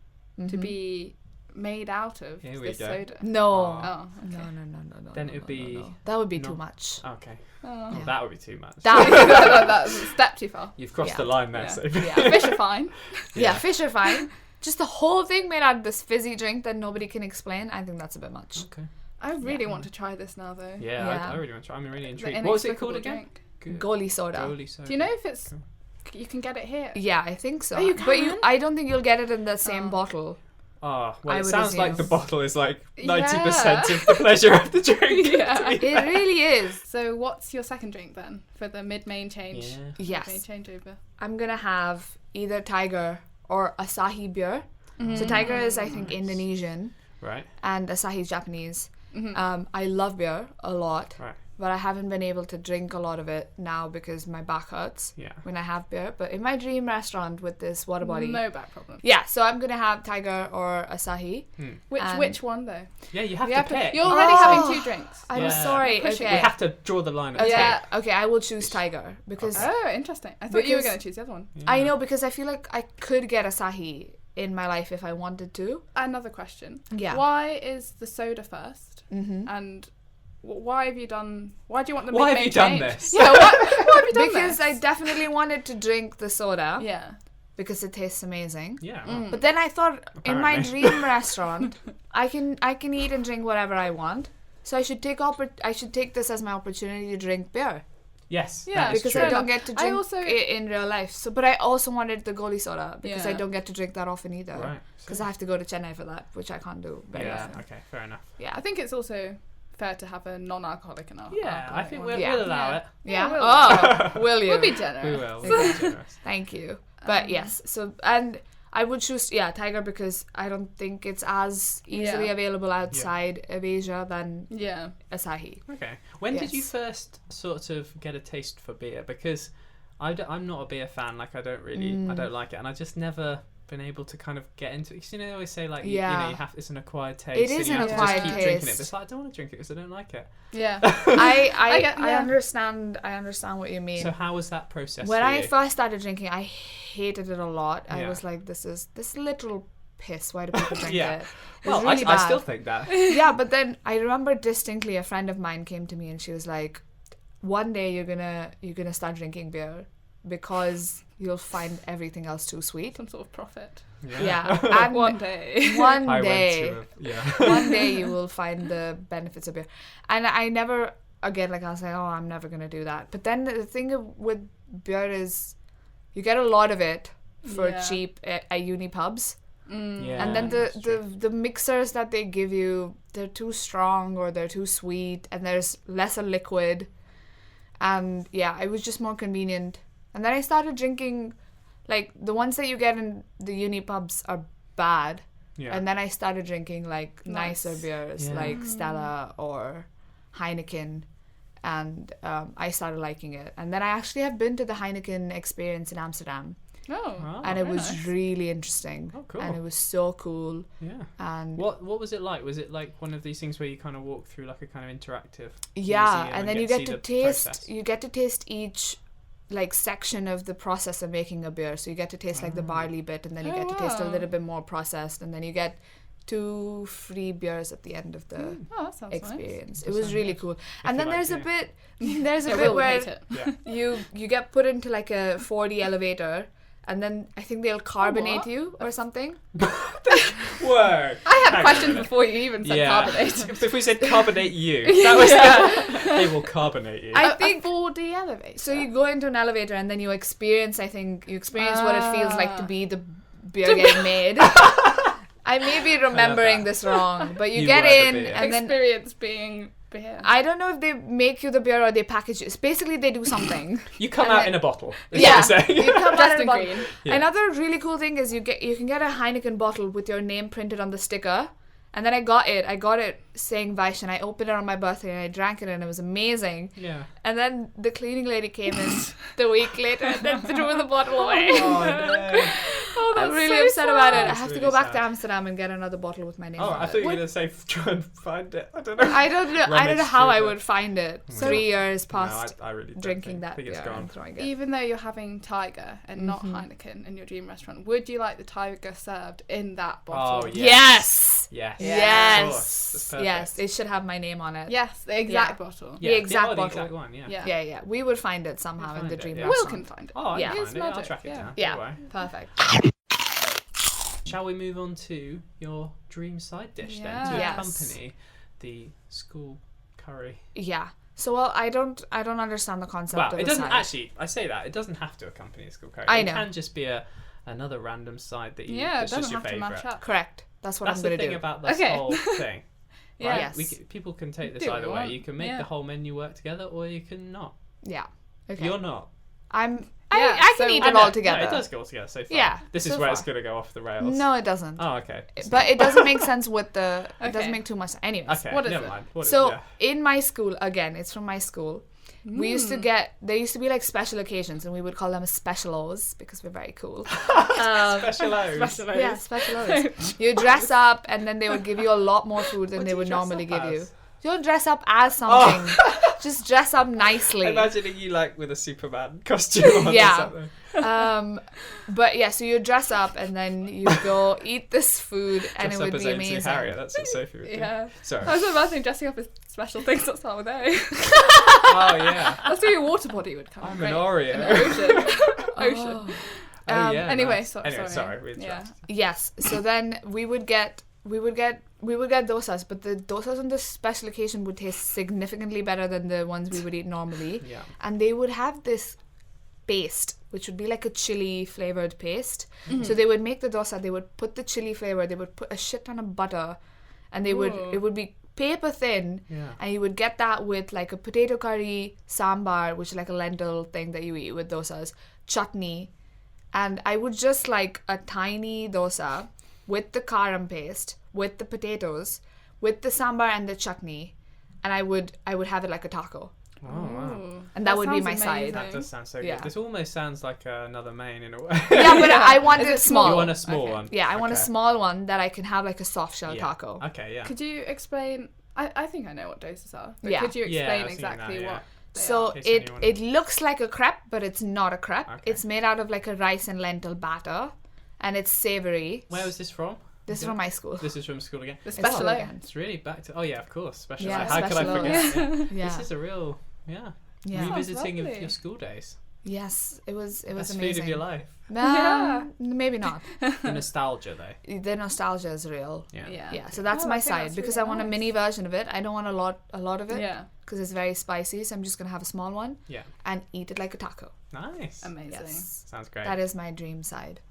Speaker 1: to be made out of
Speaker 2: Here we
Speaker 1: this
Speaker 2: go.
Speaker 1: soda?
Speaker 3: No.
Speaker 1: Oh.
Speaker 3: No,
Speaker 1: Okay.
Speaker 3: no.
Speaker 2: Then
Speaker 3: no,
Speaker 2: it'd
Speaker 3: no,
Speaker 2: be
Speaker 3: no. That would be too
Speaker 2: not-
Speaker 3: much.
Speaker 2: Okay.
Speaker 1: Oh.
Speaker 3: Yeah.
Speaker 2: That would be too much.
Speaker 1: That's a step too far.
Speaker 2: You've crossed
Speaker 3: Yeah.
Speaker 2: the line there,
Speaker 1: Yeah.
Speaker 2: Sophie.
Speaker 3: Yeah.
Speaker 1: Fish are fine.
Speaker 3: Yeah, fish are fine. Just the whole thing made out of this fizzy drink that nobody can explain. I think that's a bit much.
Speaker 2: Okay.
Speaker 1: I really want to try this now, though.
Speaker 2: Yeah,
Speaker 3: Yeah.
Speaker 2: I really want to try. I'm really
Speaker 1: The
Speaker 2: intrigued. What was it called
Speaker 1: inexplicable
Speaker 2: again?
Speaker 1: drink.
Speaker 3: Goli soda.
Speaker 2: Goli soda.
Speaker 1: Do you know if it's? You can get it here.
Speaker 3: Yeah, I think so.
Speaker 1: Oh, you
Speaker 3: But
Speaker 1: can?
Speaker 3: I don't think you'll get it in the same
Speaker 1: Oh.
Speaker 3: bottle.
Speaker 2: Oh, well,
Speaker 3: I
Speaker 2: it
Speaker 3: would
Speaker 2: sounds like
Speaker 3: assume.
Speaker 2: the bottle is like
Speaker 1: Yeah.
Speaker 2: 90% of the pleasure of the drink.
Speaker 1: Yeah.
Speaker 2: to be
Speaker 3: It
Speaker 2: fair.
Speaker 3: really is.
Speaker 1: So what's your second drink then for the mid-main change?
Speaker 2: Yeah.
Speaker 1: Mid-main
Speaker 3: Yes.
Speaker 1: changeover.
Speaker 3: I'm gonna have either Tiger or Asahi beer. So Tiger is, I think, Indonesian,
Speaker 2: Right.
Speaker 3: and Asahi is Japanese.
Speaker 1: Mm-hmm.
Speaker 3: I love beer a lot,
Speaker 2: Right.
Speaker 3: but I haven't been able to drink a lot of it now because my back hurts
Speaker 2: Yeah.
Speaker 3: when I have beer. But in my dream restaurant with this water body,
Speaker 1: No back problem.
Speaker 3: yeah, so I'm gonna have Tiger or Asahi.
Speaker 1: Which one though?
Speaker 2: Yeah, you have
Speaker 1: We
Speaker 2: to
Speaker 1: have to-
Speaker 2: pick.
Speaker 1: You're already
Speaker 3: Oh.
Speaker 1: having 2 drinks.
Speaker 3: I'm
Speaker 2: Yeah.
Speaker 3: sorry.
Speaker 1: We're pushing-
Speaker 3: Okay.
Speaker 2: We have to draw the line at
Speaker 3: yeah.
Speaker 2: two.
Speaker 3: Okay. I will choose Tiger because
Speaker 1: Oh, interesting. I thought you were
Speaker 3: Because-
Speaker 1: going to choose the other one.
Speaker 3: I know because I feel like I could get Asahi in my life if I wanted to.
Speaker 1: Another question.
Speaker 3: Yeah.
Speaker 1: Why is the soda first? And why have you done? Why do you want the
Speaker 2: Why have
Speaker 1: mid-main
Speaker 2: you done
Speaker 1: change?
Speaker 2: this?
Speaker 1: Yeah. Why have you done
Speaker 3: Because
Speaker 1: this?
Speaker 3: I definitely wanted to drink the soda
Speaker 1: Yeah.
Speaker 3: because it tastes amazing.
Speaker 2: Yeah. well,
Speaker 3: But then I thought in my
Speaker 2: Apparently.
Speaker 3: dream restaurant, I can eat and drink whatever I want. So I should take this as my opportunity to drink beer
Speaker 2: Yes.
Speaker 1: Yeah,
Speaker 2: that is
Speaker 3: because
Speaker 2: true.
Speaker 3: I don't get to
Speaker 1: I
Speaker 3: drink
Speaker 1: also-
Speaker 3: it in real life. So, but I also wanted the Goli soda because I
Speaker 1: Yeah.
Speaker 3: don't get to drink that often either.
Speaker 2: Right.
Speaker 3: Because I have to go to Chennai for that, which I can't do very
Speaker 2: Yeah.
Speaker 3: often.
Speaker 2: Okay. Fair enough.
Speaker 3: Yeah.
Speaker 1: I think it's also fair to have a non-alcoholic and
Speaker 2: Yeah. I
Speaker 1: alcoholic
Speaker 2: think
Speaker 1: one.
Speaker 2: we'll,
Speaker 3: Yeah.
Speaker 2: we'll allow
Speaker 1: Yeah.
Speaker 2: it.
Speaker 3: Yeah.
Speaker 1: Yeah,
Speaker 3: Oh, will you?
Speaker 1: We'll be generous.
Speaker 2: We will. We'll be generous.
Speaker 3: Thank you. But yes, so and I would choose Tiger because I don't think it's as easily
Speaker 1: Yeah.
Speaker 3: available outside of Asia than
Speaker 1: Yeah.
Speaker 3: Asahi.
Speaker 2: Okay. When did you
Speaker 3: Yes.
Speaker 2: first sort of get a taste for beer? Because I'm not a beer fan. Like I don't like it, and I just never been able to kind of get into it. 'Cause, they always say like you
Speaker 3: Yeah.
Speaker 2: know you have it's an acquired taste.
Speaker 3: It
Speaker 2: and
Speaker 3: is
Speaker 2: you
Speaker 3: an
Speaker 2: have to
Speaker 3: acquired
Speaker 2: just keep drinking it.
Speaker 3: taste.
Speaker 2: But it's like I don't want to drink it because I don't like it.
Speaker 1: Yeah.
Speaker 3: I
Speaker 1: yeah.
Speaker 3: understand what you mean.
Speaker 2: So how was that process?
Speaker 3: When
Speaker 2: for
Speaker 3: I
Speaker 2: you?
Speaker 3: first started drinking, I hated it a lot. I
Speaker 2: Yeah.
Speaker 3: was like, this is literal piss. Why do people drink
Speaker 2: Yeah.
Speaker 3: it? It's
Speaker 2: well,
Speaker 3: really
Speaker 2: I
Speaker 3: bad.
Speaker 2: still think that.
Speaker 3: Yeah, but then I remember distinctly a friend of mine came to me and she was like, one day you're gonna start drinking beer because you'll find everything else too sweet.
Speaker 1: Some sort of prophet.
Speaker 3: Yeah. And
Speaker 1: One day.
Speaker 3: One
Speaker 2: I
Speaker 3: day.
Speaker 2: went to
Speaker 3: One day you will find the benefits of beer. And I never, again, like I'll say, oh, I'm never going to do that. But then the thing with beer is you get a lot of it for cheap at uni pubs. And then the mixers that they give you, they're too strong or they're too sweet and there's lesser liquid. And yeah, it was just more convenient. And then I started drinking, like, the ones that you get in the uni pubs are bad.
Speaker 2: Yeah.
Speaker 3: And then I started drinking, like, nicer beers, like Stella or Heineken. And I started liking it. And then I actually have been to the Heineken experience in Amsterdam.
Speaker 1: Oh.
Speaker 3: And it was
Speaker 1: nice.
Speaker 3: really interesting.
Speaker 2: Oh, cool.
Speaker 3: And it was so cool.
Speaker 2: Yeah.
Speaker 3: And
Speaker 2: what was it like? Was it like one of these things where you kind of walk through like a kind of interactive
Speaker 3: yeah,
Speaker 2: museum
Speaker 3: and then you
Speaker 2: to
Speaker 3: get
Speaker 2: see
Speaker 3: to
Speaker 2: the
Speaker 3: taste
Speaker 2: process?
Speaker 3: you get to taste each like section of the process of making a beer. So you get to taste like the barley bit, and then you get to taste a little bit more processed, and then you get 2 free beers at the end of the
Speaker 1: Oh, that sounds
Speaker 3: experience.
Speaker 2: Nice.
Speaker 3: It was
Speaker 2: That
Speaker 3: really
Speaker 2: sounds
Speaker 3: cool.
Speaker 2: If
Speaker 3: And then
Speaker 2: you
Speaker 3: there's a
Speaker 2: like
Speaker 3: bit there's a
Speaker 1: nice.
Speaker 3: bit
Speaker 1: Will
Speaker 3: where
Speaker 1: hate it.
Speaker 2: Yeah.
Speaker 3: you get put into like a 4D elevator, and then I think they'll carbonate
Speaker 1: what?
Speaker 3: you or something.
Speaker 2: Whoa.
Speaker 1: I had
Speaker 2: Hang
Speaker 1: questions
Speaker 2: on a
Speaker 1: before you even said carbonate.
Speaker 2: If we said carbonate you, that was they will carbonate you.
Speaker 3: I
Speaker 1: A
Speaker 3: think
Speaker 1: 4D elevator.
Speaker 3: so. You go into an elevator and then you experience. I think you experience what it feels like to be the beer getting made. I may be remembering
Speaker 2: that.
Speaker 3: this wrong, but you
Speaker 2: You
Speaker 3: get
Speaker 2: were the
Speaker 3: in
Speaker 2: beer.
Speaker 3: and then
Speaker 1: experience being beer.
Speaker 3: I don't know if they make you the beer or they package it. Basically, they do something.
Speaker 2: You come
Speaker 3: and
Speaker 2: out
Speaker 3: then-
Speaker 2: in a bottle. Is
Speaker 3: Yeah,
Speaker 2: what you're saying.
Speaker 3: you come out
Speaker 1: Just
Speaker 3: in a
Speaker 1: in
Speaker 3: bottle.
Speaker 1: green.
Speaker 2: Yeah.
Speaker 3: Another really cool thing is you can get a Heineken bottle with your name printed on the sticker. And then I got it saying Vaish, and I opened it on my birthday and I drank it and it was amazing.
Speaker 2: Yeah.
Speaker 3: And then the cleaning lady came in the week later and then threw the bottle away.
Speaker 2: Oh no.
Speaker 1: Oh,
Speaker 3: I'm
Speaker 1: that's
Speaker 3: really
Speaker 1: so
Speaker 3: upset about it. I
Speaker 2: That's
Speaker 3: have to
Speaker 2: really
Speaker 3: go back to
Speaker 2: sad.
Speaker 3: Amsterdam and get another bottle with my name
Speaker 2: Oh,
Speaker 3: on
Speaker 2: I
Speaker 3: it.
Speaker 2: thought you were gonna say try and find it. I don't know.
Speaker 3: I don't know
Speaker 2: Rummage
Speaker 3: how I
Speaker 2: through
Speaker 3: would find it.
Speaker 2: So-
Speaker 3: 3 years
Speaker 2: No,
Speaker 3: past
Speaker 2: I really don't
Speaker 3: drinking that
Speaker 2: think
Speaker 3: beer
Speaker 2: it's gone.
Speaker 3: and throwing it.
Speaker 1: Even though you're having Tiger and not Heineken in your dream restaurant, would you like the Tiger served in that bottle?
Speaker 2: Oh, yeah.
Speaker 3: Yes.
Speaker 2: Yes.
Speaker 3: Yes.
Speaker 2: Of course. That's perfect.
Speaker 3: Yes. It should have my name on it.
Speaker 1: Yes, the exact bottle.
Speaker 2: Yeah,
Speaker 3: The exact
Speaker 2: the
Speaker 3: bottle.
Speaker 2: exact one, yeah.
Speaker 1: Yeah.
Speaker 3: Yeah. We would find it somehow
Speaker 2: We'll
Speaker 3: in the
Speaker 2: find
Speaker 3: dream
Speaker 2: it, yeah.
Speaker 1: Will
Speaker 3: restaurant.
Speaker 1: can find it.
Speaker 2: Oh, I
Speaker 3: Yeah.
Speaker 2: can
Speaker 1: It's
Speaker 2: find it. I'll
Speaker 1: magic,
Speaker 2: track it
Speaker 1: yeah.
Speaker 2: down.
Speaker 3: Yeah.
Speaker 2: Don't worry.
Speaker 3: Perfect.
Speaker 2: Shall we move on to your dream side dish then, to
Speaker 3: Yes.
Speaker 2: accompany the school curry?
Speaker 3: Yeah. So I don't understand the concept
Speaker 2: Well,
Speaker 3: of
Speaker 2: it
Speaker 3: the
Speaker 2: doesn't
Speaker 3: side.
Speaker 2: actually. I say that it doesn't have to accompany a school curry.
Speaker 3: I
Speaker 2: It
Speaker 3: know.
Speaker 2: can just be another random side that you.
Speaker 1: Yeah, it
Speaker 2: that's just
Speaker 1: doesn't
Speaker 2: your
Speaker 1: have to
Speaker 2: favourite.
Speaker 1: match up.
Speaker 3: Correct. That's what
Speaker 2: That's
Speaker 3: I'm
Speaker 2: the
Speaker 3: going to
Speaker 2: thing
Speaker 3: do.
Speaker 2: about this
Speaker 1: Okay.
Speaker 2: whole thing. Right?
Speaker 3: Yes.
Speaker 2: People can take this
Speaker 1: Do what
Speaker 2: either
Speaker 1: you
Speaker 2: way.
Speaker 1: want.
Speaker 2: You can make
Speaker 1: Yeah.
Speaker 2: the whole menu work together, or you can not.
Speaker 3: Yeah. Okay.
Speaker 2: You're not.
Speaker 1: Yeah,
Speaker 3: I can
Speaker 1: so-
Speaker 3: eat
Speaker 2: I
Speaker 3: it
Speaker 2: know,
Speaker 3: all together.
Speaker 2: No, it does go all together so far.
Speaker 3: Yeah,
Speaker 2: This is
Speaker 3: so
Speaker 2: where
Speaker 3: far.
Speaker 2: it's going to go off the rails.
Speaker 3: No, it doesn't.
Speaker 2: Oh, okay.
Speaker 3: But it doesn't make sense with the. It
Speaker 1: Okay.
Speaker 3: doesn't make too much. Anyways.
Speaker 2: Okay,
Speaker 1: What is
Speaker 2: never
Speaker 1: it?
Speaker 2: mind. What is
Speaker 3: So
Speaker 2: it?
Speaker 3: in my school, again, it's from my school. We used to get. There used to be like special occasions, and we would call them specialos because we're very cool.
Speaker 2: Special O's.
Speaker 1: Special
Speaker 3: Yeah, specialos. You dress up, and then they would give you a lot more food than
Speaker 2: What
Speaker 3: they
Speaker 2: do you
Speaker 3: would
Speaker 2: dress
Speaker 3: normally
Speaker 2: up
Speaker 3: give you.
Speaker 2: as?
Speaker 3: You don't dress up as something. Just dress up nicely.
Speaker 2: Imagining you like with a Superman costume on
Speaker 3: Yeah.
Speaker 2: or something.
Speaker 3: But yeah, so you dress up and then you go eat this food, and
Speaker 2: Dress
Speaker 3: it
Speaker 2: up
Speaker 3: would
Speaker 2: as
Speaker 3: be
Speaker 2: Ainsley
Speaker 3: amazing.
Speaker 2: Harriet. That's what Sophie would do.
Speaker 1: Yeah.
Speaker 2: Sorry.
Speaker 1: I was imagining dressing up as special things that start with A.
Speaker 2: Oh yeah.
Speaker 1: That's where your water body would come.
Speaker 2: I'm
Speaker 1: right?
Speaker 2: an Oreo.
Speaker 1: An ocean. Ocean.
Speaker 2: Oh, yeah,
Speaker 1: anyway,
Speaker 2: nice.
Speaker 1: sorry.
Speaker 2: sorry. We
Speaker 1: Yeah.
Speaker 2: interrupted.
Speaker 3: Yes. So then we would get dosas, but the dosas on this special occasion would taste significantly better than the ones we would eat normally.
Speaker 2: Yeah.
Speaker 3: And they would have this paste, which would be like a chili flavored paste. So they would make the dosa, they would put the chili flavor, they would put a shit ton of butter, and it would be paper thin,
Speaker 2: Yeah.
Speaker 3: and you would get that with like a potato curry, sambar, which is like a lentil thing that you eat with dosas, chutney, and I would just like a tiny dosa with the karam paste, with the potatoes, with the sambar and the chutney, and I would have it like a taco.
Speaker 2: Oh wow.
Speaker 3: And that would be
Speaker 1: sounds
Speaker 3: my side.
Speaker 1: amazing.
Speaker 2: That does sound so
Speaker 3: Yeah.
Speaker 2: good. This almost sounds like another main in a way.
Speaker 3: Yeah, but I wanted it
Speaker 2: You
Speaker 3: small.
Speaker 2: want a small
Speaker 1: Okay.
Speaker 2: one?
Speaker 3: Yeah, I want a
Speaker 2: Okay.
Speaker 3: small one that I can have like a soft shell
Speaker 2: Yeah.
Speaker 3: taco.
Speaker 2: Okay, yeah.
Speaker 1: Could you explain? I think I know what doses are. But
Speaker 3: Yeah.
Speaker 1: could you
Speaker 2: Yeah,
Speaker 1: explain
Speaker 2: I've seen that,
Speaker 1: exactly
Speaker 2: yeah.
Speaker 1: what they
Speaker 3: So
Speaker 1: are?
Speaker 2: In case
Speaker 3: it
Speaker 2: anyone-
Speaker 3: looks like a crepe, but it's not a crepe.
Speaker 2: Okay.
Speaker 3: It's made out of like a rice and lentil batter, and it's savory.
Speaker 2: Where was this from?
Speaker 3: This is from my school.
Speaker 2: This is from school again.
Speaker 1: The
Speaker 3: It's
Speaker 1: special
Speaker 3: school
Speaker 1: O.
Speaker 3: again.
Speaker 2: It's really back to. Oh yeah, of course. Special.
Speaker 3: Yeah,
Speaker 2: How could I
Speaker 3: special
Speaker 2: forget? Yeah.
Speaker 3: Yeah.
Speaker 2: This is a real. Yeah.
Speaker 3: Yeah.
Speaker 2: Revisiting of
Speaker 1: lovely.
Speaker 2: your school days.
Speaker 3: Yes, it was
Speaker 2: Best
Speaker 3: amazing.
Speaker 2: food of your life.
Speaker 1: Yeah.
Speaker 3: Maybe not.
Speaker 2: The nostalgia, though.
Speaker 3: The nostalgia is real.
Speaker 2: Yeah.
Speaker 3: Yeah, so that's
Speaker 1: Oh,
Speaker 3: my
Speaker 1: I think
Speaker 3: side
Speaker 1: that's
Speaker 3: because
Speaker 1: really
Speaker 3: I want a
Speaker 1: nice.
Speaker 3: mini version of it. I don't want a lot of it
Speaker 1: Yeah.
Speaker 3: because it's very spicy. So I'm just gonna have a small one
Speaker 2: Yeah.
Speaker 3: and eat it like a taco.
Speaker 2: Nice.
Speaker 1: Amazing.
Speaker 3: Yes,
Speaker 2: Sounds great.
Speaker 3: that is my dream side.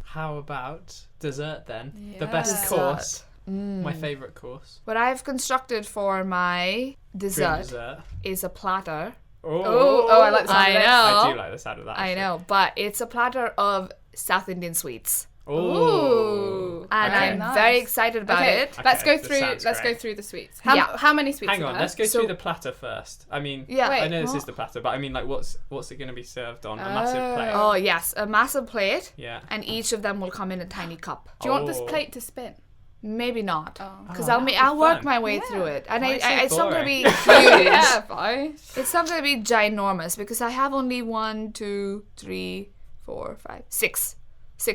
Speaker 2: How about dessert then?
Speaker 1: Yeah.
Speaker 2: The best
Speaker 3: Dessert.
Speaker 2: course. My favourite course.
Speaker 3: What I've constructed for my
Speaker 2: Dream
Speaker 3: dessert
Speaker 2: dessert.
Speaker 3: is a platter.
Speaker 1: Oh, I like the sound
Speaker 3: I
Speaker 1: of it.
Speaker 3: know.
Speaker 2: I do like the sound of that.
Speaker 3: I
Speaker 2: actually.
Speaker 3: know, but it's a platter of South Indian sweets,
Speaker 1: Ooh.
Speaker 3: and
Speaker 2: Okay.
Speaker 3: I'm
Speaker 1: Nice.
Speaker 3: very excited about
Speaker 1: Okay,
Speaker 3: it.
Speaker 1: let's
Speaker 2: Okay,
Speaker 1: go
Speaker 2: this
Speaker 1: through.
Speaker 2: sounds
Speaker 1: Let's go
Speaker 2: great.
Speaker 1: through the sweets.
Speaker 3: Yeah.
Speaker 1: How many sweets?
Speaker 2: Hang
Speaker 1: are
Speaker 2: on,
Speaker 1: there?
Speaker 2: let's go
Speaker 3: So-
Speaker 2: through the platter first. I mean,
Speaker 3: Yeah.
Speaker 1: Wait,
Speaker 2: I know this
Speaker 1: what?
Speaker 2: is the platter, but I mean, like, what's it going to be served on? A massive plate.
Speaker 3: Oh yes, a massive plate,
Speaker 2: Yeah.
Speaker 3: and each of them will come in a tiny cup.
Speaker 1: Do you want this
Speaker 2: Oh.
Speaker 1: plate to spin?
Speaker 3: Maybe not,
Speaker 1: Oh.
Speaker 3: because
Speaker 2: Oh,
Speaker 3: I'll
Speaker 2: that'd be
Speaker 3: I'll work
Speaker 2: fun.
Speaker 3: my way
Speaker 1: Yeah.
Speaker 3: through it, and
Speaker 2: Why
Speaker 3: I
Speaker 2: so
Speaker 3: it's not gonna be
Speaker 2: boring?
Speaker 3: huge.
Speaker 1: Yeah, bye.
Speaker 3: It's not gonna be ginormous because I have only 1, 2, 3, 4, 5, 6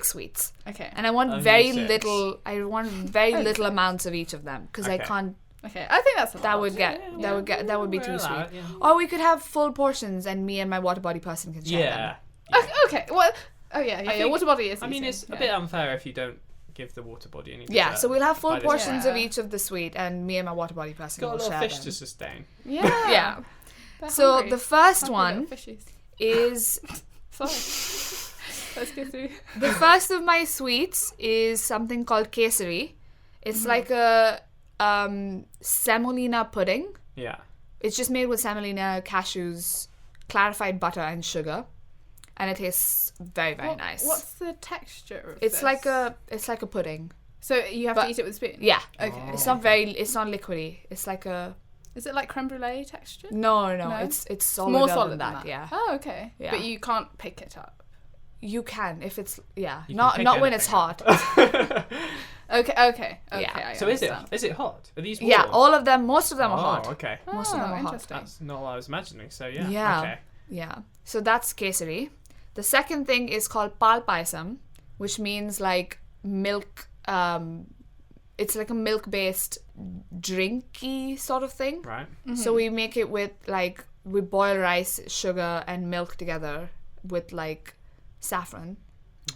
Speaker 3: sweets,
Speaker 1: Okay.
Speaker 3: and I want
Speaker 2: Only
Speaker 3: very
Speaker 2: 6.
Speaker 3: little. I want very little amounts of each of them because I
Speaker 2: Okay.
Speaker 3: can't.
Speaker 1: Okay. I think that's a
Speaker 3: That
Speaker 1: lot.
Speaker 3: would get that would be
Speaker 2: We're
Speaker 3: too
Speaker 2: allowed,
Speaker 3: sweet.
Speaker 2: yeah.
Speaker 3: Or we could have full portions, and me and my water body person can share them.
Speaker 2: Yeah.
Speaker 1: Okay. Well. Oh yeah. Yeah.
Speaker 2: think-
Speaker 1: Water body is.
Speaker 2: I mean,
Speaker 1: easy,
Speaker 2: it's a
Speaker 1: yeah.
Speaker 2: bit unfair if you don't give the water body any
Speaker 3: Yeah,
Speaker 2: dessert
Speaker 3: so we'll have full
Speaker 2: by this
Speaker 3: portions
Speaker 1: time.
Speaker 3: of each of the sweet, and me and my water body person
Speaker 2: Got a
Speaker 3: will
Speaker 2: lot of
Speaker 3: share
Speaker 2: fish
Speaker 3: them.
Speaker 2: to sustain.
Speaker 1: Yeah.
Speaker 3: Yeah.
Speaker 1: They're
Speaker 3: So
Speaker 1: hungry.
Speaker 3: the first
Speaker 1: Hungry
Speaker 3: one
Speaker 1: little fishies.
Speaker 3: is
Speaker 1: Sorry. Let's go through.
Speaker 3: the first of my sweets is something called kesari. It's like a semolina pudding.
Speaker 2: Yeah.
Speaker 3: It's just made with semolina, cashews, clarified butter, and sugar, and it tastes very nice.
Speaker 1: What's the texture of
Speaker 3: It's
Speaker 1: this?
Speaker 3: like a pudding.
Speaker 1: So you have
Speaker 3: but-
Speaker 1: to eat it with a spoon.
Speaker 3: Yeah.
Speaker 1: Okay.
Speaker 3: It's not liquidy. It's like a
Speaker 1: Is it like creme brulee texture?
Speaker 3: no.
Speaker 1: No?
Speaker 3: it's solid
Speaker 1: More
Speaker 3: than
Speaker 1: solid
Speaker 3: that. Yeah.
Speaker 1: Oh, okay.
Speaker 3: Yeah.
Speaker 1: But you can't pick it up.
Speaker 3: You can if it's
Speaker 2: You can
Speaker 3: not
Speaker 2: pick
Speaker 3: when it's
Speaker 2: anything
Speaker 3: hot.
Speaker 1: Okay.
Speaker 3: Yeah.
Speaker 1: I
Speaker 2: So is
Speaker 1: understand.
Speaker 2: it hot? Are these warm?
Speaker 3: Yeah, most of them are hot.
Speaker 2: Oh, okay.
Speaker 3: Most of them
Speaker 1: Oh,
Speaker 3: are hot.
Speaker 1: interesting.
Speaker 2: That's not what I was imagining. So yeah.
Speaker 3: Yeah.
Speaker 2: Okay.
Speaker 3: Yeah. So that's kesari. The second thing is called pal paisam, which means like milk. It's like a milk-based drinky sort of thing.
Speaker 2: Right.
Speaker 3: So we make it with like we boil rice, sugar, and milk together with like saffron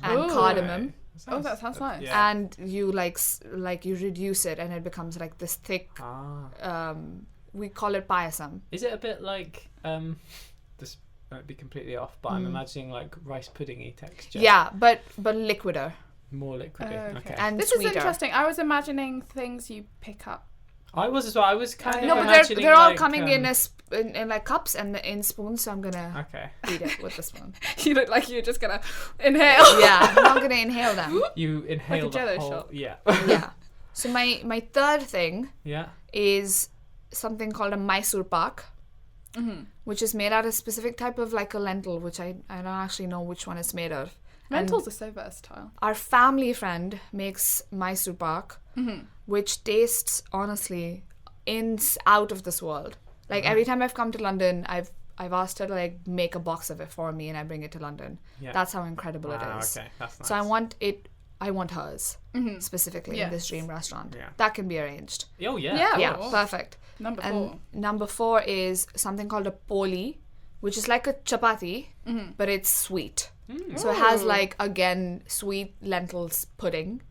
Speaker 3: and
Speaker 1: Ooh.
Speaker 3: cardamom,
Speaker 1: That sounds nice.
Speaker 2: Yeah.
Speaker 3: and you you reduce it, and it becomes like this thick.
Speaker 2: Ah.
Speaker 3: We call it payasam.
Speaker 2: Is it a bit like this might be completely off, but I'm imagining like rice puddingy texture.
Speaker 3: Yeah, but liquider
Speaker 2: More liquidy.
Speaker 1: Oh,
Speaker 2: Okay.
Speaker 3: and
Speaker 1: This
Speaker 3: sweeter.
Speaker 1: is interesting. I was imagining things you pick up.
Speaker 2: I was as well. I was kind of
Speaker 3: No, but
Speaker 2: imagining
Speaker 3: they're all
Speaker 2: like,
Speaker 3: coming in in like cups and in spoons, so I'm gonna
Speaker 2: Okay.
Speaker 3: eat it with the spoon.
Speaker 1: You look like you're just gonna inhale.
Speaker 3: Yeah, I'm not gonna inhale them.
Speaker 2: You inhale the
Speaker 1: Jello
Speaker 2: whole.
Speaker 1: shot.
Speaker 2: Yeah.
Speaker 3: Yeah. So my third thing
Speaker 2: Yeah.
Speaker 3: is something called a Mysore pak, which is made out of a specific type of like a lentil, which I don't actually know which one it's made of. And
Speaker 1: Lentils are so versatile.
Speaker 3: our family friend makes Mysore pak, which tastes honestly out of this world. Like every time I've come to London, I've asked her to like make a box of it for me, and I bring it to London.
Speaker 2: Yeah.
Speaker 3: That's how incredible
Speaker 2: Wow,
Speaker 3: it is.
Speaker 2: okay, that's nice.
Speaker 3: So I want hers specifically in this
Speaker 1: Yes.
Speaker 3: dream restaurant.
Speaker 2: Yeah.
Speaker 3: That can be arranged.
Speaker 2: Oh yeah.
Speaker 1: Yeah.
Speaker 3: Yeah,
Speaker 1: course.
Speaker 3: perfect.
Speaker 1: Number
Speaker 3: And
Speaker 1: 4.
Speaker 3: number 4 is something called a poli, which is like a chapati, but it's sweet. So it has
Speaker 1: Ooh.
Speaker 3: like again sweet lentils pudding,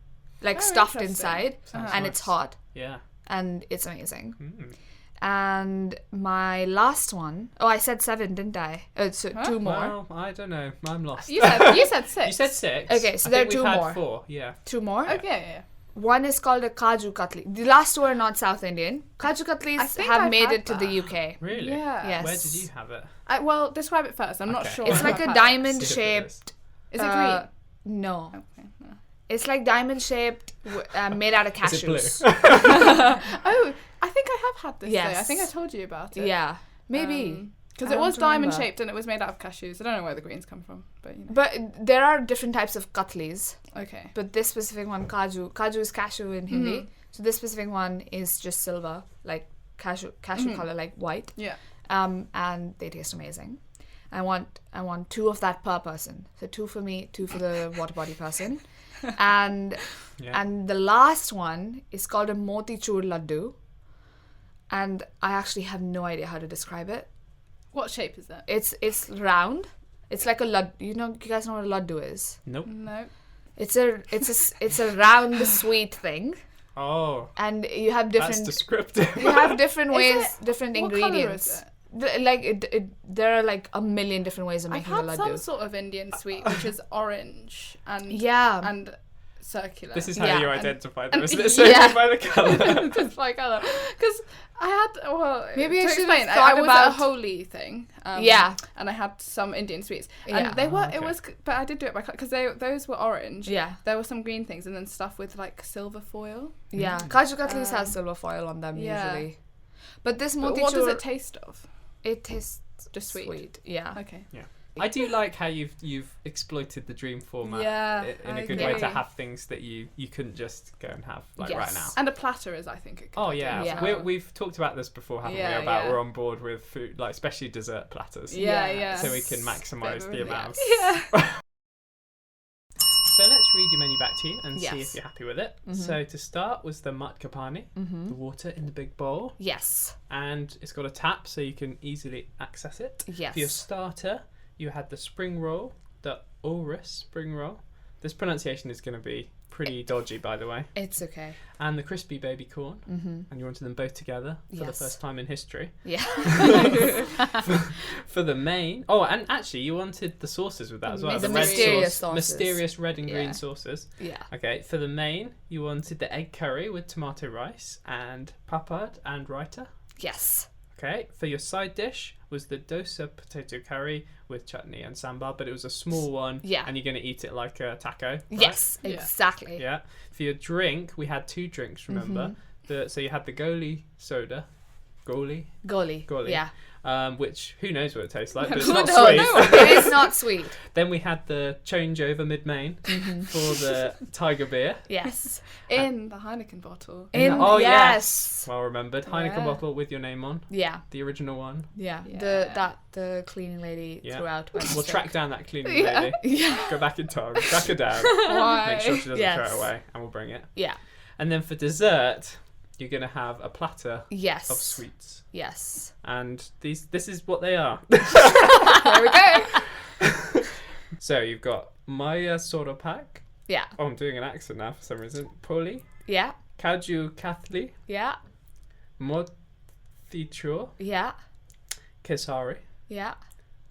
Speaker 3: like
Speaker 1: Oh,
Speaker 3: stuffed
Speaker 1: interesting.
Speaker 3: inside,
Speaker 2: Sounds
Speaker 3: and
Speaker 2: nice.
Speaker 3: it's hot
Speaker 2: Yeah.
Speaker 3: and it's amazing.
Speaker 2: Mm.
Speaker 3: And my last one, I said 7, didn't I? So 2 more.
Speaker 2: Well, I don't know. I'm lost.
Speaker 1: You said 6.
Speaker 2: You said 6.
Speaker 3: Okay, so
Speaker 2: I
Speaker 3: there
Speaker 2: think
Speaker 3: are 2
Speaker 2: we've had
Speaker 3: more.
Speaker 2: 4. Yeah.
Speaker 3: 2 more.
Speaker 1: Okay. Yeah.
Speaker 3: One is called a kaju katli. The last 2 are not South Indian. Kaju
Speaker 1: I
Speaker 3: katlis
Speaker 1: think
Speaker 3: have
Speaker 1: I've
Speaker 3: made
Speaker 1: had
Speaker 3: it to the
Speaker 1: that.
Speaker 3: UK.
Speaker 2: Really?
Speaker 1: Yeah.
Speaker 3: Yes.
Speaker 2: Where did you have it?
Speaker 1: Well, describe it first. I'm not
Speaker 2: Okay.
Speaker 1: sure.
Speaker 3: It's
Speaker 1: if
Speaker 3: like
Speaker 1: I've
Speaker 3: a
Speaker 1: had it.
Speaker 3: diamond
Speaker 2: See if it is.
Speaker 3: shaped.
Speaker 1: Is it green?
Speaker 3: No.
Speaker 1: Okay. No.
Speaker 3: It's like diamond shaped, made out of
Speaker 2: Is it blue?
Speaker 3: cashews.
Speaker 1: Oh, I think I have had this.
Speaker 3: Yes.
Speaker 1: Though. I think I told you about it.
Speaker 3: Yeah, maybe.
Speaker 1: Because
Speaker 3: I
Speaker 1: it was
Speaker 3: don't
Speaker 1: diamond
Speaker 3: remember.
Speaker 1: shaped and it was made out of cashews. I don't know where the greens come from, but you know.
Speaker 3: But there are different types of katlis.
Speaker 1: Okay.
Speaker 3: But this specific one, kaju. Kaju is cashew in Hindi. So this specific one is just silver, like cashew color, like white.
Speaker 1: Yeah.
Speaker 3: And they taste amazing. I want 2 of that per person. So 2 for me, 2 for the water body person. And
Speaker 2: Yeah.
Speaker 3: and the last one is called a motichur laddu. and I actually have no idea how to describe it.
Speaker 1: What shape is it?
Speaker 3: It's round. It's like a lad. You guys know what a laddu is?
Speaker 2: Nope.
Speaker 1: No.
Speaker 3: It's a round sweet thing,
Speaker 2: Oh,
Speaker 3: and you have
Speaker 2: that's
Speaker 3: different.
Speaker 2: descriptive.
Speaker 3: You have different
Speaker 1: Is
Speaker 3: ways,
Speaker 1: it-
Speaker 3: different
Speaker 1: what colour
Speaker 3: ingredients.
Speaker 1: is it?
Speaker 3: There are like a million different ways of
Speaker 1: I've
Speaker 3: making a
Speaker 1: had some
Speaker 3: laddu.
Speaker 1: sort of Indian sweet, which is orange and
Speaker 3: Yeah.
Speaker 1: circular.
Speaker 2: This is how
Speaker 3: Yeah,
Speaker 2: you
Speaker 1: and-
Speaker 2: identify them,
Speaker 1: and-
Speaker 2: isn't it? So
Speaker 3: yeah.
Speaker 2: by the colour.
Speaker 1: Just by colour. Because I had,
Speaker 3: Maybe
Speaker 1: to
Speaker 3: I should
Speaker 1: explain,
Speaker 3: have
Speaker 1: I
Speaker 3: thought
Speaker 1: was
Speaker 3: about-
Speaker 1: at a holy thing.
Speaker 3: Yeah.
Speaker 1: And I had some Indian sweets.
Speaker 3: Yeah.
Speaker 1: And they were,
Speaker 2: okay.
Speaker 1: it was, but I did do it by colour, because those were orange.
Speaker 3: Yeah.
Speaker 1: There were some green things and then stuff with like silver foil.
Speaker 3: Yeah. Kaju katlis has silver foil on them
Speaker 1: yeah.
Speaker 3: usually. But this
Speaker 1: But
Speaker 3: motichur,
Speaker 1: what does it taste of?
Speaker 3: it tastes
Speaker 1: Just sweet.
Speaker 3: Yeah.
Speaker 1: Okay.
Speaker 2: I do like how you've exploited the dream format
Speaker 1: Yeah,
Speaker 2: in
Speaker 1: I
Speaker 2: a good way to
Speaker 1: agree.
Speaker 2: have things that you couldn't just go and have like
Speaker 3: Yes.
Speaker 2: right now.
Speaker 1: And a platter is, I think, a good
Speaker 2: Oh
Speaker 1: idea
Speaker 2: yeah,
Speaker 1: as
Speaker 3: Yeah.
Speaker 1: well.
Speaker 2: we've talked about this before, haven't
Speaker 1: Yeah,
Speaker 2: we? About
Speaker 1: yeah.
Speaker 2: we're on board with food, like especially dessert platters.
Speaker 1: Yeah,
Speaker 3: Yeah.
Speaker 1: yeah.
Speaker 2: So we can maximise
Speaker 1: Bit of
Speaker 2: the
Speaker 1: a-
Speaker 2: amount.
Speaker 1: Yeah.
Speaker 2: So let's read your menu back to you and see
Speaker 3: Yes.
Speaker 2: if you're happy with it.
Speaker 3: Mhm.
Speaker 2: So to start was the matka pani, the water in the big bowl,
Speaker 3: Yes.
Speaker 2: and it's got a tap so you can easily access it.
Speaker 3: Yes.
Speaker 2: For your starter, you had the spring roll, the Orris spring roll. This pronunciation is going to be pretty dodgy, by the way.
Speaker 3: It's okay.
Speaker 2: And the crispy baby corn,
Speaker 3: Mm-hmm.
Speaker 2: and you wanted them both together for the
Speaker 3: Yes.
Speaker 2: first time in history.
Speaker 3: Yeah.
Speaker 2: For the main, and actually you wanted the sauces with that as well.
Speaker 3: The
Speaker 2: red
Speaker 3: mysterious
Speaker 2: sauce,
Speaker 3: sauces.
Speaker 2: mysterious red and green
Speaker 3: Yeah.
Speaker 2: sauces.
Speaker 3: Yeah.
Speaker 2: Okay, for the main, you wanted the egg curry with tomato rice and papad and raita.
Speaker 3: Yes.
Speaker 2: Okay, for your side dish was the dosa potato curry with chutney and sambar, but it was a small one.
Speaker 3: Yeah.
Speaker 2: And you're going to eat it like a taco. Right?
Speaker 3: Yes.
Speaker 1: Yeah.
Speaker 3: Exactly.
Speaker 2: Yeah. For your drink, we had two drinks, remember? So you had the goli soda. Goli?
Speaker 3: Goli.
Speaker 2: Goli.
Speaker 3: Yeah.
Speaker 2: Which, who knows what it tastes like, but it's
Speaker 1: Who
Speaker 2: not
Speaker 1: knows?
Speaker 2: sweet.
Speaker 1: No.
Speaker 3: It is not sweet.
Speaker 2: Then we had the changeover mid-main for the tiger beer.
Speaker 3: Yes.
Speaker 1: In the Heineken bottle.
Speaker 2: Oh,
Speaker 3: yes.
Speaker 2: Well remembered. Heineken
Speaker 1: Yeah.
Speaker 2: bottle with your name on.
Speaker 3: Yeah.
Speaker 2: The original one.
Speaker 3: Yeah.
Speaker 1: Yeah.
Speaker 3: The cleaning lady
Speaker 2: Yeah.
Speaker 3: threw out.
Speaker 2: We'll track down that cleaning
Speaker 1: Yeah.
Speaker 2: lady.
Speaker 3: Yeah.
Speaker 2: Go back in time. Track her down.
Speaker 1: Why?
Speaker 2: Make sure she doesn't
Speaker 3: Yes.
Speaker 2: throw it away. And we'll bring it.
Speaker 3: Yeah.
Speaker 2: And then for dessert, you're going to have a platter
Speaker 3: Yes.
Speaker 2: of sweets.
Speaker 3: Yes.
Speaker 2: And this is what they are.
Speaker 1: There we go.
Speaker 2: So you've got Maya Soropak.
Speaker 3: Yeah.
Speaker 2: Oh, I'm doing an accent now for some reason. Poli.
Speaker 3: Yeah.
Speaker 2: Kaju Kathli.
Speaker 3: Yeah.
Speaker 2: Motichur.
Speaker 3: Yeah.
Speaker 2: Kesari.
Speaker 3: Yeah.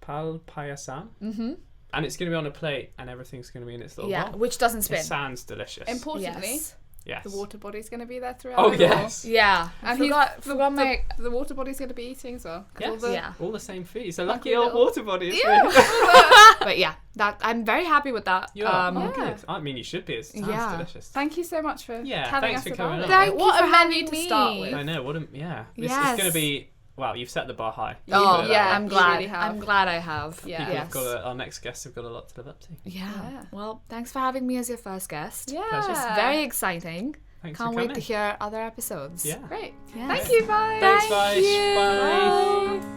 Speaker 2: Pal Payasam.
Speaker 3: Mm-hmm.
Speaker 2: And it's going to be on a plate and everything's going to be in its little
Speaker 3: Yeah.
Speaker 2: bowl.
Speaker 3: Which doesn't
Speaker 2: It
Speaker 3: spin.
Speaker 2: sounds delicious.
Speaker 1: Importantly,
Speaker 3: Yes.
Speaker 2: Yes.
Speaker 1: the water body's going to be there throughout.
Speaker 2: Oh,
Speaker 1: it
Speaker 2: yes.
Speaker 3: Yeah.
Speaker 1: And
Speaker 3: forgot my.
Speaker 1: the water body's going to be eating as well. 'Cause all
Speaker 2: Yes.
Speaker 1: the-
Speaker 3: Yeah.
Speaker 2: All the same food. It's a
Speaker 1: Like
Speaker 2: lucky
Speaker 1: a
Speaker 2: old
Speaker 1: little-
Speaker 2: water body. Isn't
Speaker 1: Yeah.
Speaker 2: it?
Speaker 3: But yeah, that I'm very happy with that.
Speaker 2: You are.
Speaker 1: Yeah.
Speaker 2: Oh, good. I mean, you should be. It sounds
Speaker 3: Yeah.
Speaker 2: delicious.
Speaker 1: Thank you so much for
Speaker 2: Yeah,
Speaker 1: telling
Speaker 2: thanks
Speaker 1: us
Speaker 2: for
Speaker 1: about
Speaker 2: coming
Speaker 1: it.
Speaker 2: on.
Speaker 3: Thank
Speaker 1: What
Speaker 3: you
Speaker 1: a
Speaker 3: for
Speaker 1: menu
Speaker 3: having
Speaker 1: to
Speaker 3: me.
Speaker 1: start with.
Speaker 2: I know. What a, yeah. It's
Speaker 3: Yes.
Speaker 2: going to be... Well, you've set the bar high.
Speaker 1: You
Speaker 3: Oh
Speaker 1: put it
Speaker 3: yeah,
Speaker 1: out.
Speaker 3: I'm
Speaker 1: You
Speaker 3: glad.
Speaker 1: really have.
Speaker 3: I'm glad I have.
Speaker 1: Yeah.
Speaker 2: People
Speaker 3: Yes.
Speaker 2: have got our next guests have got a lot to live up to.
Speaker 3: Yeah.
Speaker 1: Yeah.
Speaker 3: Well, thanks for having me as your first guest.
Speaker 1: Yeah.
Speaker 2: Pleasure.
Speaker 3: It's very exciting.
Speaker 2: Thanks
Speaker 3: Can't
Speaker 2: for
Speaker 3: wait
Speaker 2: coming.
Speaker 3: to hear other episodes.
Speaker 2: Yeah.
Speaker 1: Great.
Speaker 3: Yes.
Speaker 1: Thank you, bye.
Speaker 2: Thanks,
Speaker 3: Thank
Speaker 2: Vaish.
Speaker 3: you.
Speaker 2: Bye.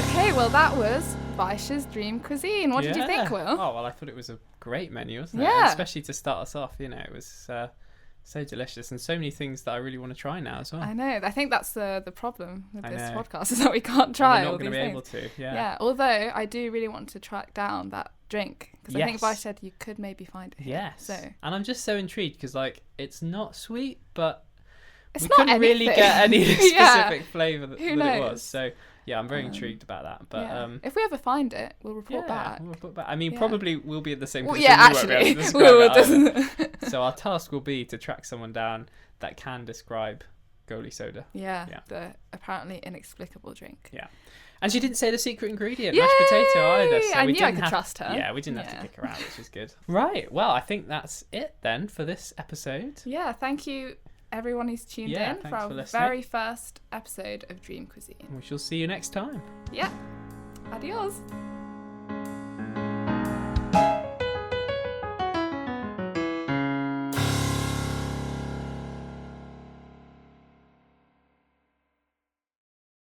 Speaker 1: Okay, well that was Vaish's Dream Cuisine. What did you think, Will?
Speaker 2: Oh, well, I thought it was a great menu, wasn't it?
Speaker 1: Yeah.
Speaker 2: And especially to start us off, it was so delicious and so many things that I really want to try now as well.
Speaker 1: I know. I think that's the problem with
Speaker 2: I
Speaker 1: this
Speaker 2: know.
Speaker 1: podcast is that we can't
Speaker 2: And
Speaker 1: try
Speaker 2: we're
Speaker 1: all
Speaker 2: not going
Speaker 1: these
Speaker 2: to be
Speaker 1: things.
Speaker 2: able to. Yeah.
Speaker 1: Yeah. Although I do really want to track down that drink because I think
Speaker 2: Yes.
Speaker 1: Vaish said you could maybe find it. Here.
Speaker 2: Yes.
Speaker 1: So
Speaker 2: And I'm just so intrigued because, it's not sweet, but
Speaker 1: it's
Speaker 2: we
Speaker 1: not
Speaker 2: couldn't really
Speaker 1: anything.
Speaker 2: get any
Speaker 1: Yeah.
Speaker 2: specific flavour that
Speaker 1: Who
Speaker 2: it
Speaker 1: knows?
Speaker 2: was. So, yeah, I'm very intrigued about that. But,
Speaker 1: yeah. If we ever find it, we'll report back.
Speaker 2: we'll report back. I mean,
Speaker 1: Yeah.
Speaker 2: probably we'll be at the same
Speaker 1: Well,
Speaker 2: position.
Speaker 1: yeah,
Speaker 2: we won't be able
Speaker 1: actually,
Speaker 2: to describe it either.
Speaker 1: will.
Speaker 2: So our task will be to track someone down that can describe Goli soda.
Speaker 1: Yeah,
Speaker 2: Yeah.
Speaker 1: the apparently inexplicable drink.
Speaker 2: Yeah. And she didn't say the secret ingredient, mashed potato either. So
Speaker 1: I
Speaker 2: we
Speaker 1: knew I
Speaker 2: didn't
Speaker 1: could
Speaker 2: have,
Speaker 1: trust her.
Speaker 2: Yeah, we didn't have
Speaker 1: Yeah.
Speaker 2: to kick her out, which is good. Right. Well, I think that's it then for this episode.
Speaker 1: Yeah, thank you everyone who's tuned
Speaker 2: Yeah,
Speaker 1: in
Speaker 2: thanks
Speaker 1: for our
Speaker 2: for listening.
Speaker 1: very first episode of Dream Cuisine.
Speaker 2: We shall see you next time.
Speaker 1: Yeah, adios.